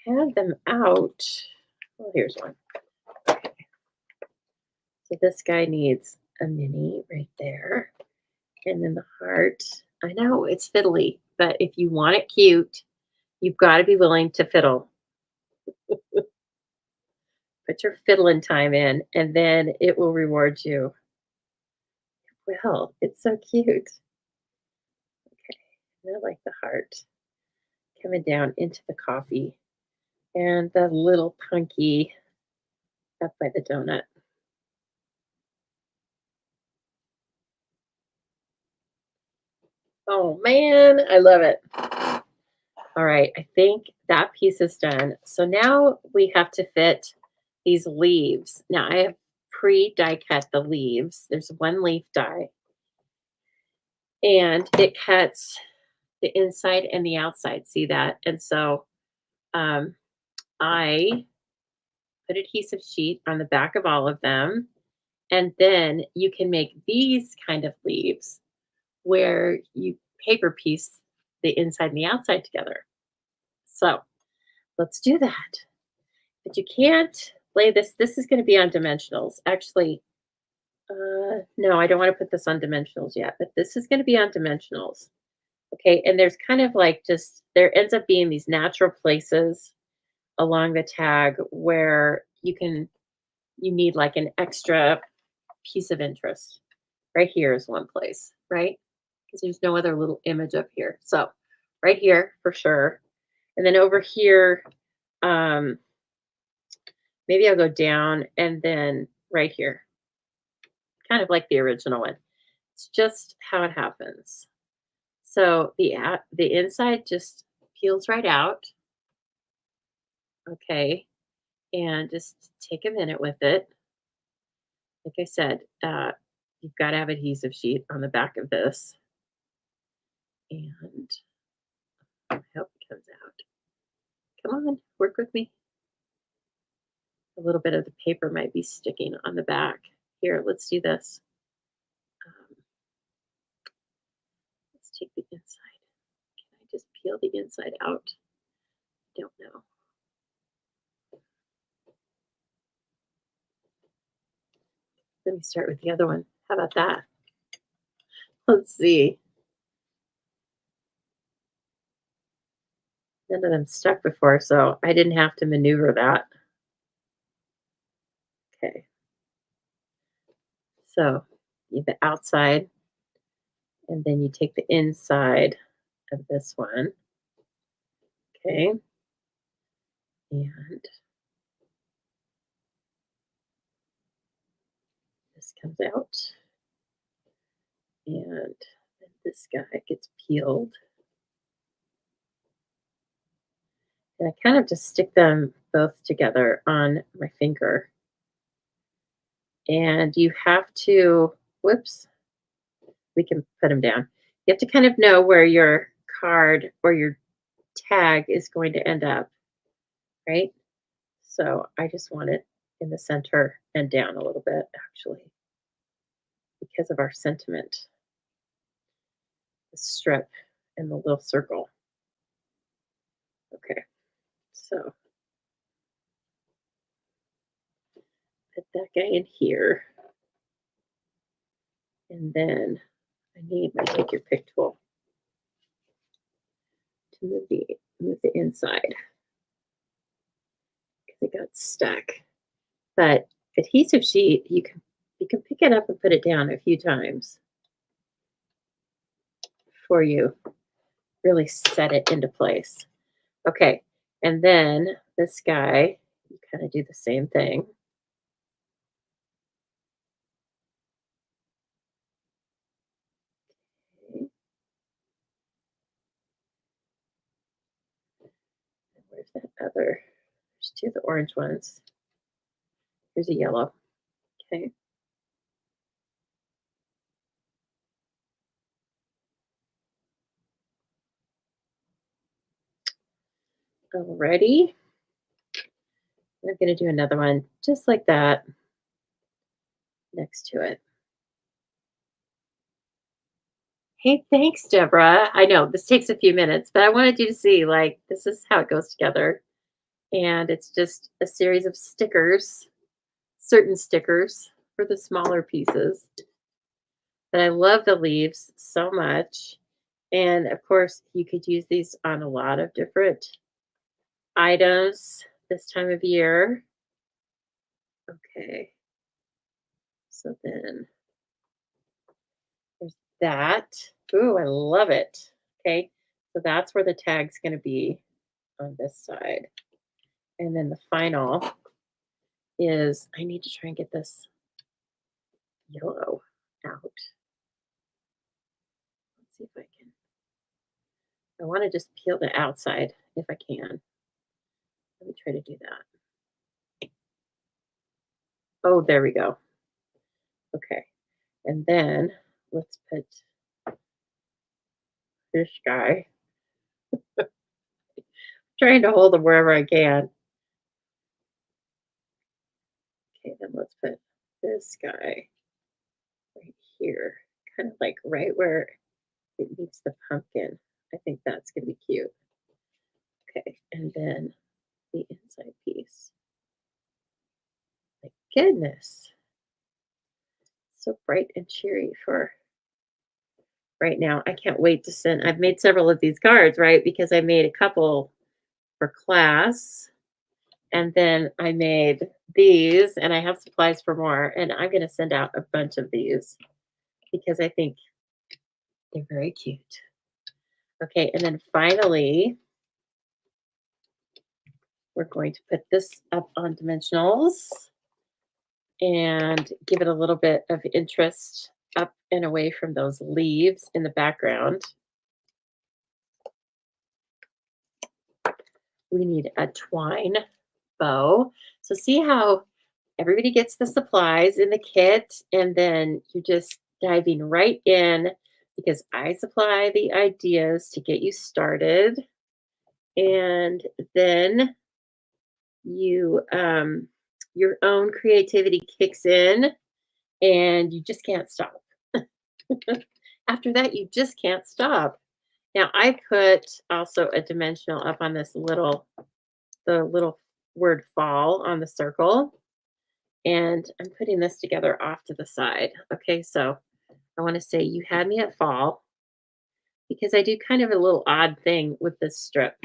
I had them out. Oh, here's one. Okay. So this guy needs a mini right there. And then the heart. I know it's fiddly, but if you want it cute, you've got to be willing to fiddle. Put your fiddling time in, and then it will reward you. Well, it's so cute. Okay, I like the heart coming down into the coffee and the little punky up by the donut. Oh man, I love it. All right, I think that piece is done. So now we have to fit these leaves. Now I have pre-die cut the leaves. There's one leaf die. And it cuts the inside and the outside. See that? And so I put adhesive sheet on the back of all of them. And then you can make these kind of leaves where you paper piece the inside and the outside together. So let's do that. But you can't lay this. This is going to be on dimensionals. Actually, no, I don't want to put this on dimensionals yet, but this is going to be on dimensionals. Okay, and there's kind of like just, there ends up being these natural places along the tag where you need like an extra piece of interest. Right here is one place, right? Because there's no other little image up here. So right here for sure. And then over here, maybe I'll go down and then right here, kind of like the original one. It's just how it happens. So the inside just peels right out. Okay. And just take a minute with it. Like I said, you've got to have adhesive sheet on the back of this. And I hope it comes out. Come on, work with me. A little bit of the paper might be sticking on the back. Here, let's do this. Let's take the inside. Can I just peel the inside out? Don't know. Let me start with the other one. How about that? Let's see. None of them stuck before, so I didn't have to maneuver that. Okay. So you have the outside, and then you take the inside of this one. Okay. And this comes out. And then this guy gets peeled. And I kind of just stick them both together on my finger. And you have to, whoops, we can put them down. You have to kind of know where your card or your tag is going to end up, right? So I just want it in the center and down a little bit, actually, because of our sentiment. The strip and the little circle. Okay, so put that guy in here. And then I need my take your pick tool to move the inside because it got stuck. But adhesive sheet, you can pick it up and put it down a few times before you really set it into place. Okay, and then this guy, you kind of do the same thing. Okay. Where's that other? There's two of the orange ones. Here's a yellow. Okay. Alrighty. I'm going to do another one just like that next to it. Hey, thanks, Deborah. I know this takes a few minutes, but I wanted you to see like this is how it goes together. And it's just a series of stickers, certain stickers for the smaller pieces. But I love the leaves so much. And of course, you could use these on a lot of different items this time of year. Okay. So then there's that. Ooh, I love it. Okay. So that's where the tag's going to be on this side. And then the final is I need to try and get this yellow out. Let's see if I can. I want to just peel the outside if I can. Let me try to do that. Oh, there we go. Okay. And then let's put this guy. Trying to hold him wherever I can. Okay, then let's put this guy right here. Kind of like right where it meets the pumpkin. I think that's going to be cute. Okay, and then the inside piece. My goodness. So bright and cheery for right now. I can't wait to send. I've made several of these cards, right? Because I made a couple for class. And then I made these, and I have supplies for more. And I'm going to send out a bunch of these because I think they're very cute. Okay, and then finally, we're going to put this up on dimensionals and give it a little bit of interest up and away from those leaves in the background. We need a twine bow. So see how everybody gets the supplies in the kit, and then you're just diving right in because I supply the ideas to get you started. And then you your own creativity kicks in and you just can't stop. After that, you just can't stop. Now I put also a dimensional up on this the little word fall on the circle. And I'm putting this together off to the side. Okay, so I want to say you had me at fall because I do kind of a little odd thing with this strip.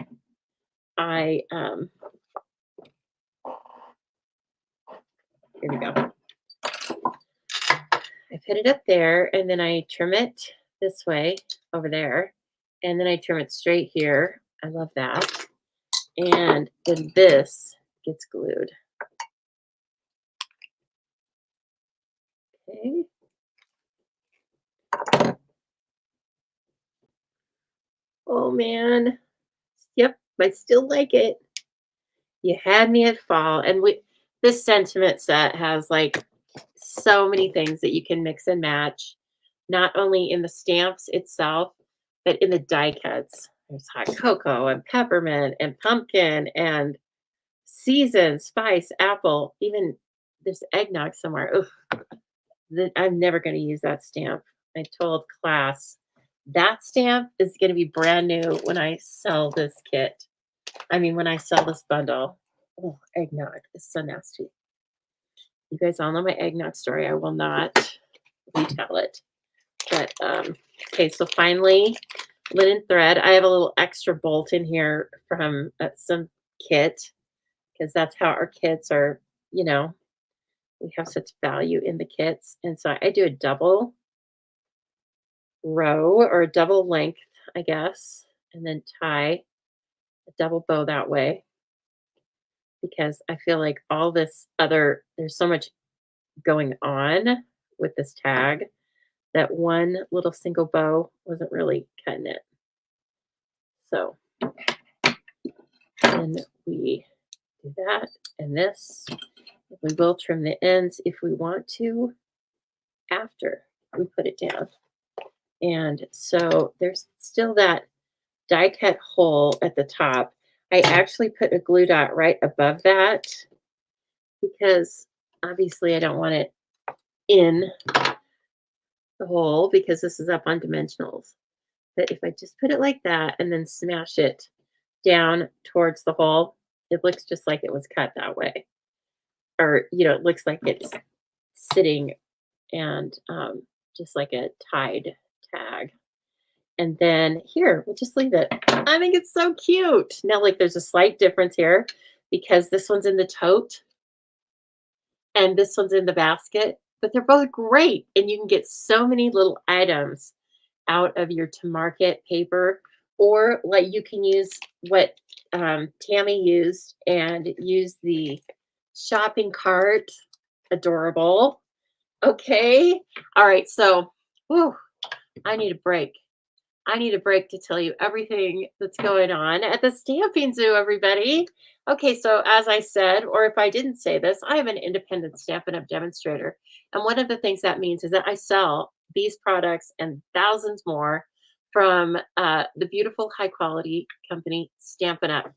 I Here we go. I put it up there and then I trim it this way over there. And then I trim it straight here. I love that. And then this gets glued. Okay. Oh man. Yep, I still like it. You had me at fall. And this sentiment set has like so many things that you can mix and match, not only in the stamps itself, but in the die cuts. There's hot cocoa and peppermint and pumpkin and season, spice, apple, even there's eggnog somewhere. Ugh, I'm never going to use that stamp. I told class that stamp is going to be brand new when I sell this kit. I mean, when I sell this bundle. Oh, eggnog is so nasty. You guys all know my eggnog story. I will not retell it. But okay, so finally, linen thread. I have a little extra bolt in here from some kit because that's how our kits are, we have such value in the kits. And so I do a double row or a double length, I guess, and then tie a double bow that way because I feel like all this there's so much going on with this tag that one little single bow wasn't really cutting it. So then we do that and this. We will trim the ends if we want to after we put it down. And so there's still that die cut hole at the top. I actually put a glue dot right above that because obviously I don't want it in the hole because this is up on dimensionals. But if I just put it like that and then smash it down towards the hole, it looks just like it was cut that way. Or, it looks like it's sitting and just like a tied tag. And then here, we'll just leave it. I think it's so cute. Now, like there's a slight difference here because this one's in the tote and this one's in the basket, but they're both great. And you can get so many little items out of your to market paper, or like you can use what Tammy used and use the shopping cart. Adorable. Okay. All right. So, whew, I need a break. I need a break to tell you everything that's going on at the Stamping Zoo, everybody. Okay, so as I said, or if I didn't say this, I am an independent Stampin' Up! Demonstrator. And one of the things that means is that I sell these products and thousands more from the beautiful high quality company Stampin' Up!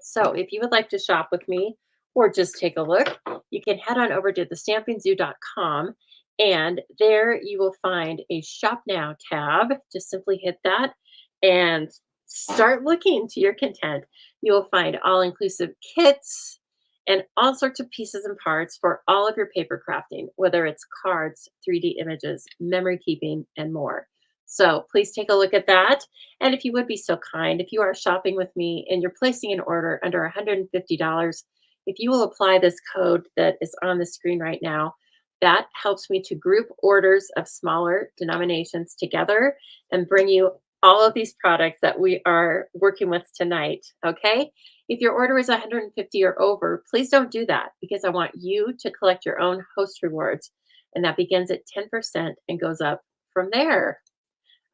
So if you would like to shop with me or just take a look, you can head on over to thestampingzoo.com and there you will find a shop now tab. Just simply hit that and start looking to your content. You will find all inclusive kits and all sorts of pieces and parts for all of your paper crafting, whether it's cards, 3D images, memory keeping, and more. So please take a look at that. And if you would be so kind, if you are shopping with me and you're placing an order under $150, if you will apply this code that is on the screen right now, that helps me to group orders of smaller denominations together and bring you all of these products that we are working with tonight. Okay. If your order is 150 or over, please don't do that because I want you to collect your own host rewards. And that begins at 10% and goes up from there.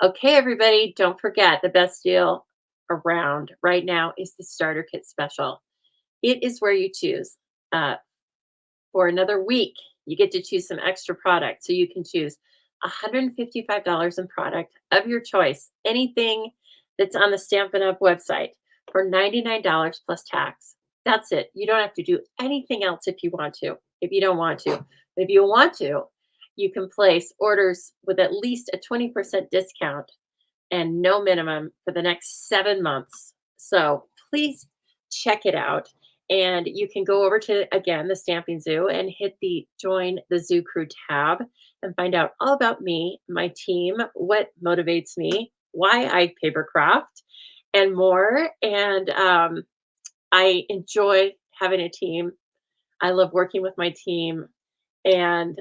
Okay, everybody, don't forget the best deal around right now is the starter kit special. It is where you choose for another week, you get to choose some extra product. So you can choose $155 in product of your choice, anything that's on the Stampin' Up website for $99 plus tax. That's it. You don't have to do anything else if you want to, if you don't want to. But if you want to, you can place orders with at least a 20% discount and no minimum for the next 7 months. So please check it out. And you can go over to, again, the Stamping Zoo and hit the Join the Zoo Crew tab and find out all about me, my team, what motivates me, why I papercraft, and more. And I enjoy having a team. I love working with my team. And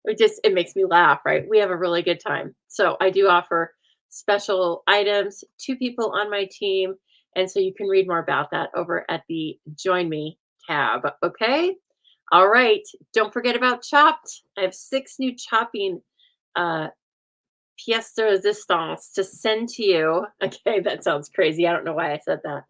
it makes me laugh, right? We have a really good time. So I do offer special items to people on my team. And so you can read more about that over at the Join Me tab. Okay. All right. Don't forget about Chopped. I have 6 new chopping uh, pièce de resistance to send to you. Okay. That sounds crazy. I don't know why I said that.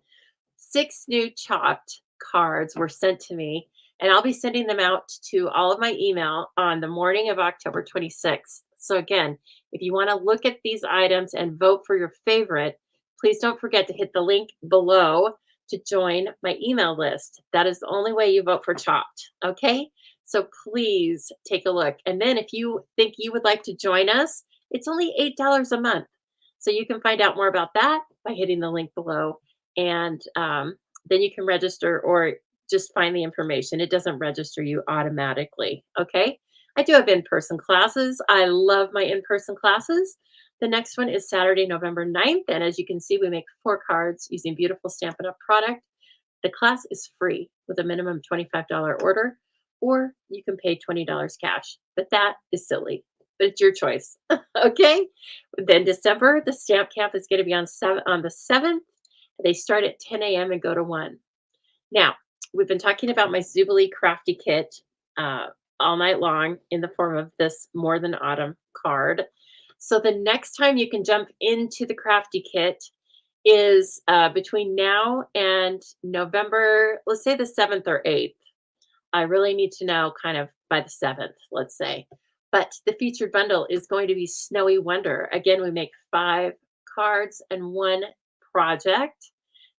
6 new Chopped cards were sent to me, and I'll be sending them out to all of my email on the morning of October 26th. So again, if you want to look at these items and vote for your favorite, please don't forget to hit the link below to join my email list. That is the only way you vote for Chopped. Okay? So please take a look. And then if you think you would like to join us, it's only $8 a month. So you can find out more about that by hitting the link below. And then you can register or just find the information. It doesn't register you automatically. Okay. I do have in-person classes. I love my in-person classes. The next one is Saturday, November 9th. And as you can see, we make 4 cards using beautiful Stampin' Up product. The class is free with a minimum $25 order, or you can pay $20 cash. But that is silly. But it's your choice. Okay. Then December, the Stamp Camp is going to be on the 7th. They start at 10 a.m. and go to 1. Now, we've been talking about my Zoobilee Crafty Kit all night long in the form of this More Than Autumn card. So the next time you can jump into the Crafty Kit is between now and November, let's say the 7th or 8th. I really need to know kind of by the 7th, let's say. But the featured bundle is going to be Snowy Wonder. Again, we make 5 cards and 1 project.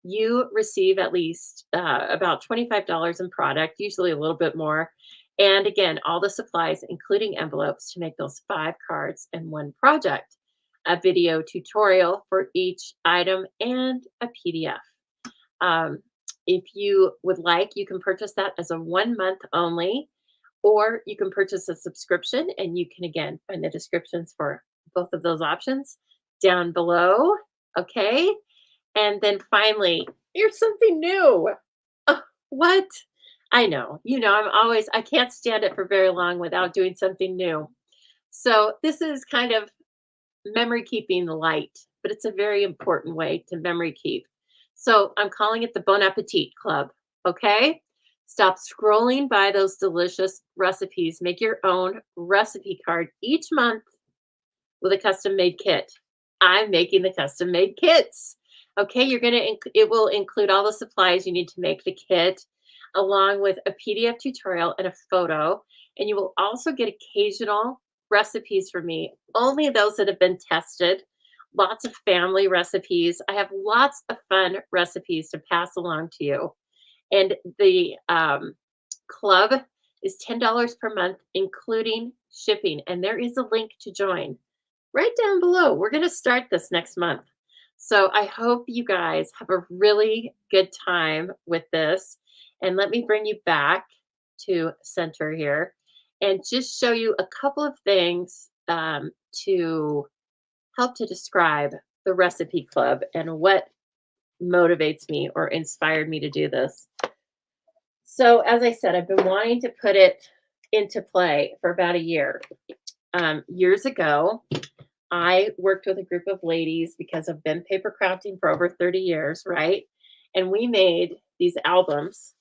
You receive at least about $25 in product, usually a little bit more. And again, all the supplies, including envelopes, to make those 5 cards and 1 project, a video tutorial for each item, and a PDF. If you would like, you can purchase that as a 1 month only, or you can purchase a subscription, and you can, again, find the descriptions for both of those options down below. Okay. And then finally, here's something new. Oh, what? I know, I can't stand it for very long without doing something new. So this is kind of memory keeping light, but it's a very important way to memory keep. So I'm calling it the Bon Appetit Club. Okay. Stop scrolling by those delicious recipes. Make your own recipe card each month with a custom made kit. I'm making the custom made kits. Okay, it will include all the supplies you need to make the kit, along with a PDF tutorial and a photo. And you will also get occasional recipes from me, only those that have been tested. Lots of family recipes. I have lots of fun recipes to pass along to you. And the club is $10 per month, including shipping. And there is a link to join right down below. We're going to start this next month. So I hope you guys have a really good time with this. And let me bring you back to center here and just show you a couple of things to help to describe the recipe club and what motivates me or inspired me to do this. So as I said, I've been wanting to put it into play for about a year. Years ago, I worked with a group of ladies because I've been paper crafting for over 30 years, right? And we made these albums.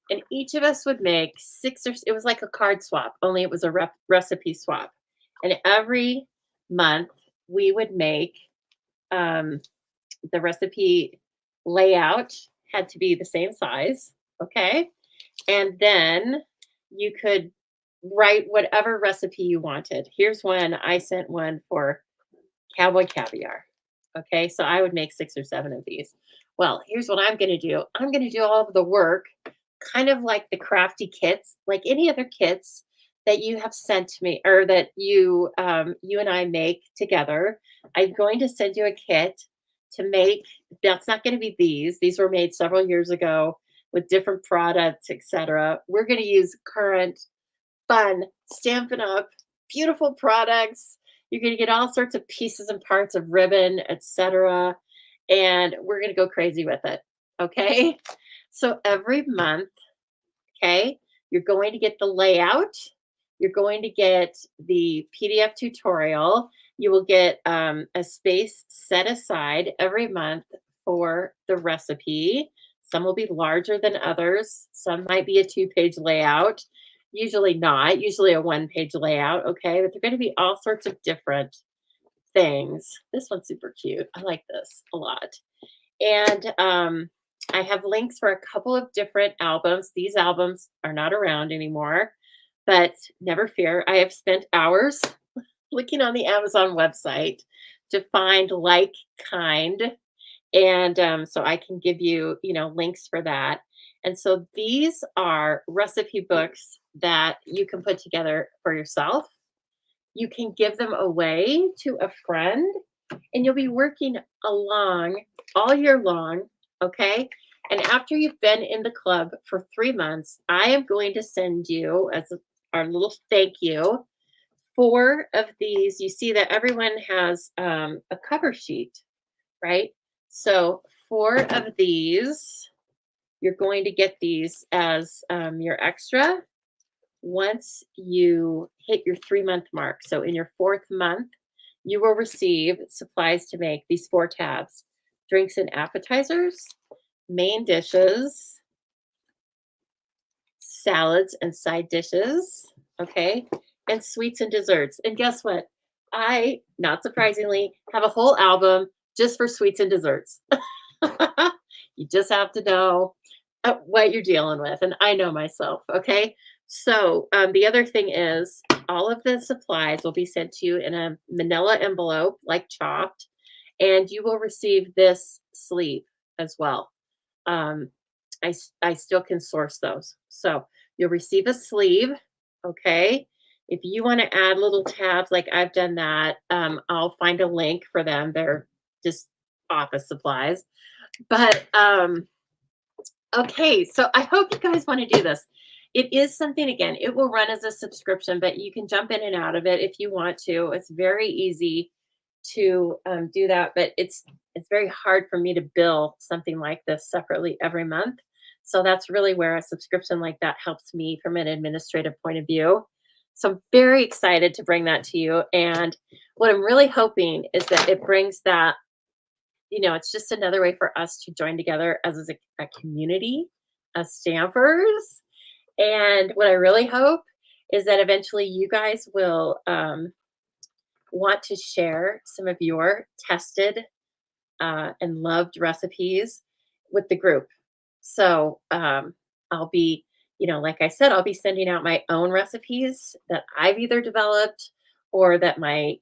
And each of us would make 6 or it was like a card swap, only it was a recipe swap. And every month we would make the recipe layout had to be the same size, okay? And then you could write whatever recipe you wanted. Here's one. I sent one for cowboy caviar. Okay, so I would make 6 or 7 of these. Well, here's what I'm going to do. I'm going to do all of the work, kind of like the crafty kits, like any other kits that you have sent to me, or that you and I make together. I'm going to send you a kit to make. That's not going to be these. These were made several years ago with different products, etc. We're going to use current, fun, Stampin' Up, beautiful products. You're going to get all sorts of pieces and parts of ribbon, etc. And we're going to go crazy with it. Okay. So every month, okay, you're going to get the layout. You're going to get the PDF tutorial. You will get a space set aside every month for the recipe. Some will be larger than others. Some might be a 2-page layout. Usually not, usually a 1-page layout. Okay. But they're going to be all sorts of different things. This one's super cute. I like this a lot. And I have links for a couple of different albums. These albums are not around anymore, but never fear. I have spent hours looking on the Amazon website to find like kind. And so I can give you, links for that. And so these are recipe books that you can put together for yourself. You can give them away to a friend, and you'll be working along all year long. Okay. And after you've been in the club for 3 months, I am going to send you, as our little thank you, 4 of these. You see that everyone has a cover sheet, right? So 4 of these, you're going to get these as your extra once you hit your 3-month mark. So in your 4th month, you will receive supplies to make these 4 tabs: drinks and appetizers, main dishes, salads and side dishes, okay, and sweets and desserts. And guess what? I, not surprisingly, have a whole album just for sweets and desserts. You just have to know what you're dealing with. And I know myself, okay? So the other thing is all of the supplies will be sent to you in a manila envelope, like chopped, and you will receive this sleeve as well. Um, I still can source those. So you'll receive a sleeve, okay? If you want to add little tabs, like I've done that, I'll find a link for them. They're just office supplies. But okay, so I hope you guys want to do this. It is something, again, it will run as a subscription, but you can jump in and out of it if you want to. It's very easy to do that, but it's very hard for me to bill something like this separately every month. So that's really where a subscription like that helps me from an administrative point of view. So I'm very excited to bring that to you. And what I'm really hoping is that it brings that, it's just another way for us to join together as a community of stampers. And what I really hope is that eventually you guys will want to share some of your tested and loved recipes with the group. So I'll be, like I said, I'll be sending out my own recipes that I've either developed or that I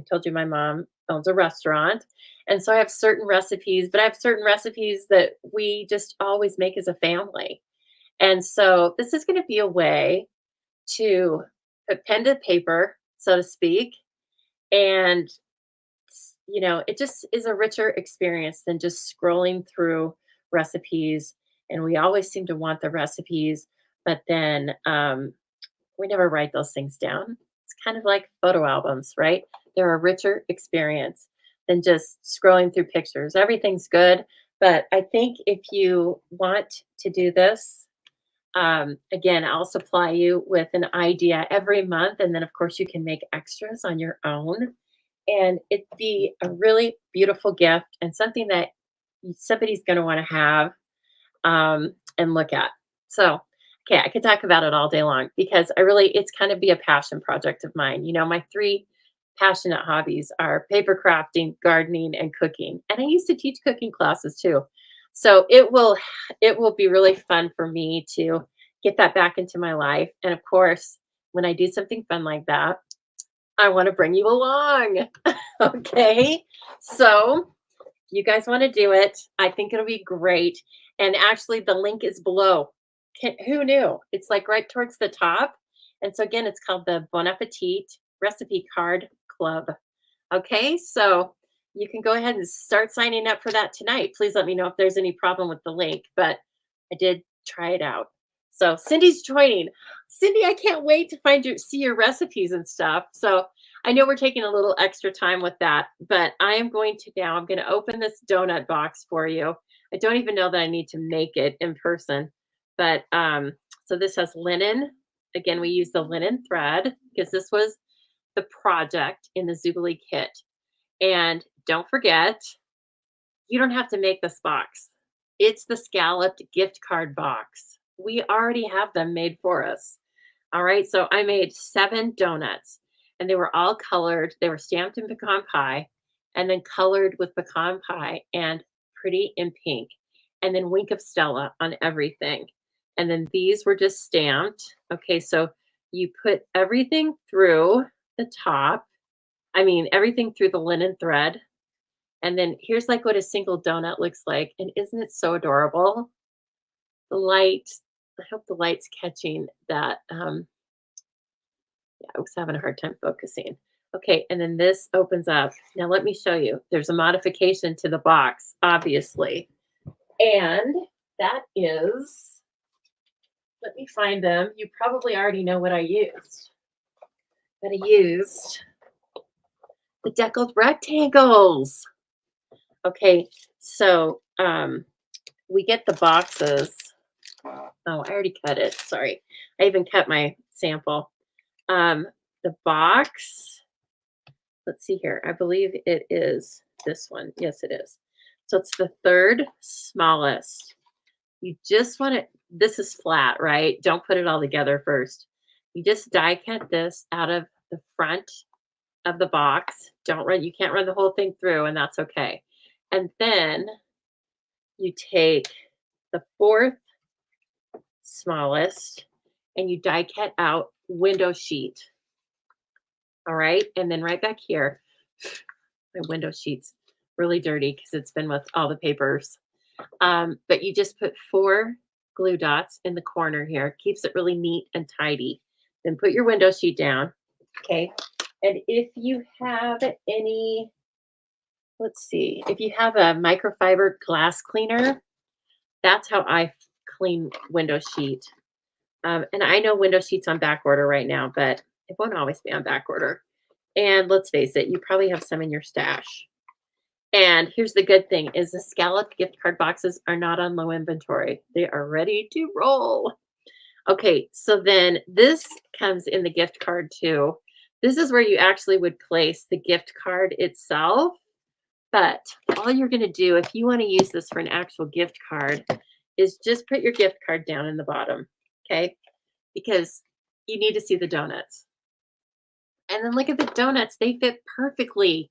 told you my mom owns a restaurant. And so I have certain recipes, but I have certain recipes that we just always make as a family. And so this is going to be a way to put pen to paper, so to speak. And, it just is a richer experience than just scrolling through recipes. And we always seem to want the recipes, but then we never write those things down. It's kind of like photo albums, right? They're a richer experience than just scrolling through pictures. Everything's good. But I think if you want to do this, again, I'll supply you with an idea every month. And then, of course, you can make extras on your own. And it'd be a really beautiful gift and something that somebody's going to want to have and look at. So, okay, I could talk about it all day long because it's kind of be a passion project of mine. My 3 passionate hobbies are paper crafting, gardening, and cooking. And I used to teach cooking classes too. So it will be really fun for me to get that back into my life. And of course, when I do something fun like that, I want to bring you along. Okay. So you guys want to do it. I think it'll be great. And actually, the link is below. Who knew? It's like right towards the top. And so, again, it's called the Bon Appetit Recipe Card Club. Okay. So you can go ahead and start signing up for that tonight. Please let me know if there's any problem with the link, but I did try it out. So Cindy's joining. Cindy, I can't wait to see your recipes and stuff. So I know we're taking a little extra time with that, but I am going to now, I'm going to open this donut box for you. I don't even know that I need to make it in person, but so this has linen. Again, we use the linen thread because this was the project in the Zoobilee kit. And don't forget, you don't have to make this box. It's the scalloped gift card box. We already have them made for us. All right, so I made 7 donuts and they were all colored. They were stamped in pecan pie and then colored with pecan pie and pretty in pink. And then Wink of Stella on everything. And then these were just stamped. Okay, so you put everything through the top. I mean, everything through the linen thread. And then here's like what a single donut looks like. And isn't it so adorable? The light, I hope the light's catching that. Yeah, I was having a hard time focusing. Okay, and then this opens up. Now let me show you. There's a modification to the box, obviously. And that is, let me find them. You probably already know what I used. But I used the deckled rectangles. Okay, so we get the boxes. Oh, I already cut it. Sorry. I even cut my sample. The box, let's see here. I believe it is this one. Yes, it is. So it's the 3rd smallest. You just want it, this is flat, right? Don't put it all together first. You just die cut this out of the front of the box. Don't run, you can't run the whole thing through, and that's okay. And then you take the 4th smallest and you die cut out window sheet. All right. And then right back here, my window sheet's really dirty because it's been with all the papers. But you just put 4 glue dots in the corner here. Keeps it really neat and tidy. Then put your window sheet down. Okay. And if you have any, let's see, if you have a microfiber glass cleaner, that's how I clean window sheet. And I know window sheets on back order right now, but it won't always be on back order. And let's face it, you probably have some in your stash. And here's the good thing is the scalloped gift card boxes are not on low inventory. They are ready to roll. Okay, so then this comes in the gift card too. This is where you actually would place the gift card itself. But all you're going to do if you want to use this for an actual gift card is just put your gift card down in the bottom. Okay, because you need to see the donuts. And then look at the donuts. They fit perfectly.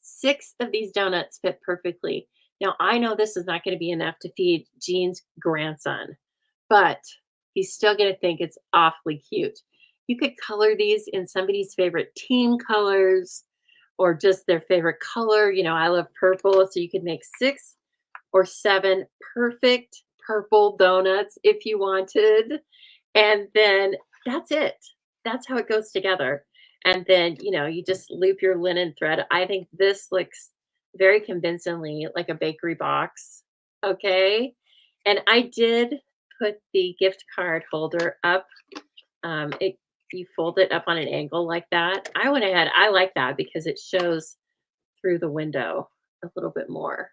6 of these donuts fit perfectly. Now, I know this is not going to be enough to feed Jean's grandson, but he's still going to think it's awfully cute. You could color these in somebody's favorite team colors or just their favorite color. You know, I love purple, so you could make 6 or 7 perfect purple donuts if you wanted. And then that's it. That's how it goes together. And then, you know, you just loop your linen thread. I think this looks very convincingly like a bakery box. Okay. And I did put the gift card holder up. You fold it up on an angle like that. I went ahead. I like that because it shows through the window a little bit more.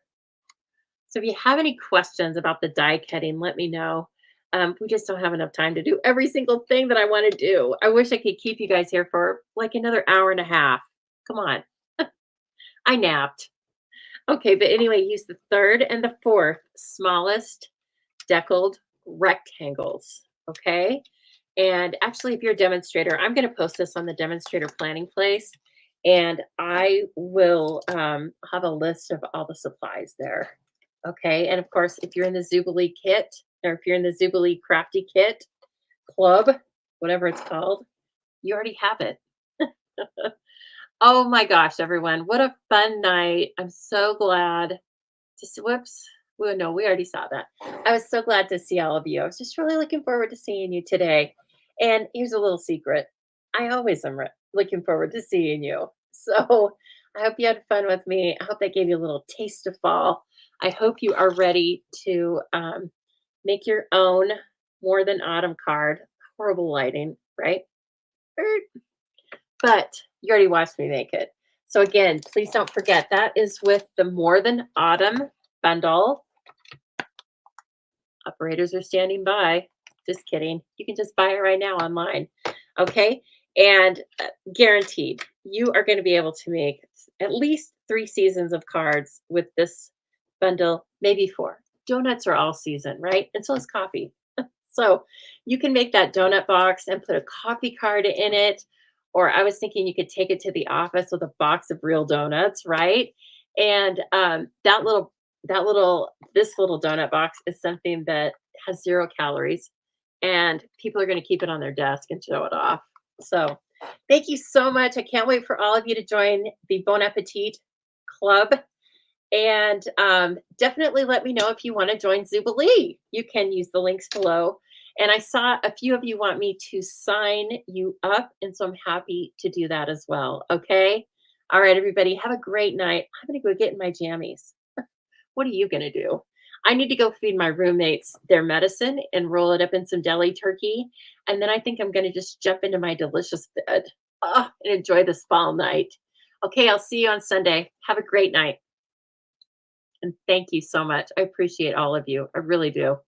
So if you have any questions about the die cutting, let me know. We just don't have enough time to do every single thing that I want to do. I wish I could keep you guys here for like another hour and a half. Come on. I napped. Okay, but anyway, use the 3rd and the 4th smallest deckled rectangles. Okay. And actually, if you're a demonstrator, I'm going to post this on the demonstrator planning place. And I will have a list of all the supplies there. Okay. And of course, if you're in the Zoobilee kit, or if you're in the Zoobilee Crafty Kit club, whatever it's called, you already have it. Oh my gosh, everyone. What a fun night. I'm so glad to see, whoops. Well, no, we already saw that. I was so glad to see all of you. I was just really looking forward to seeing you today. And here's a little secret. I always am looking forward to seeing you. So I hope you had fun with me. I hope that gave you a little taste of fall. I hope you are ready to make your own more than autumn card. Horrible lighting, right? Er, but you already watched me make it. So again, please don't forget that is with the More Than Autumn bundle. Operators are standing by. Just kidding. You can just buy it right now online. Okay. And guaranteed, you are going to be able to make at least 3 seasons of cards with this bundle, maybe 4. Donuts are all season, right? And so is coffee. So you can make that donut box and put a coffee card in it. Or I was thinking you could take it to the office with a box of real donuts, right? And this little donut box is something that has 0 calories, and people are going to keep it on their desk and show it off. So thank you so much. I can't wait for all of you to join the Bon Appetit Club. And definitely let me know if you want to join Zoobilee. You can use the links below. And I saw a few of you want me to sign you up, and so I'm happy to do that as well. Okay. All right, everybody, have a great night. I'm going to go get in my jammies. What are you going to do? I need to go feed my roommates their medicine and roll it up in some deli turkey. And then I think I'm going to just jump into my delicious bed and enjoy this fall night. Okay, I'll see you on Sunday. Have a great night. And thank you so much. I appreciate all of you. I really do.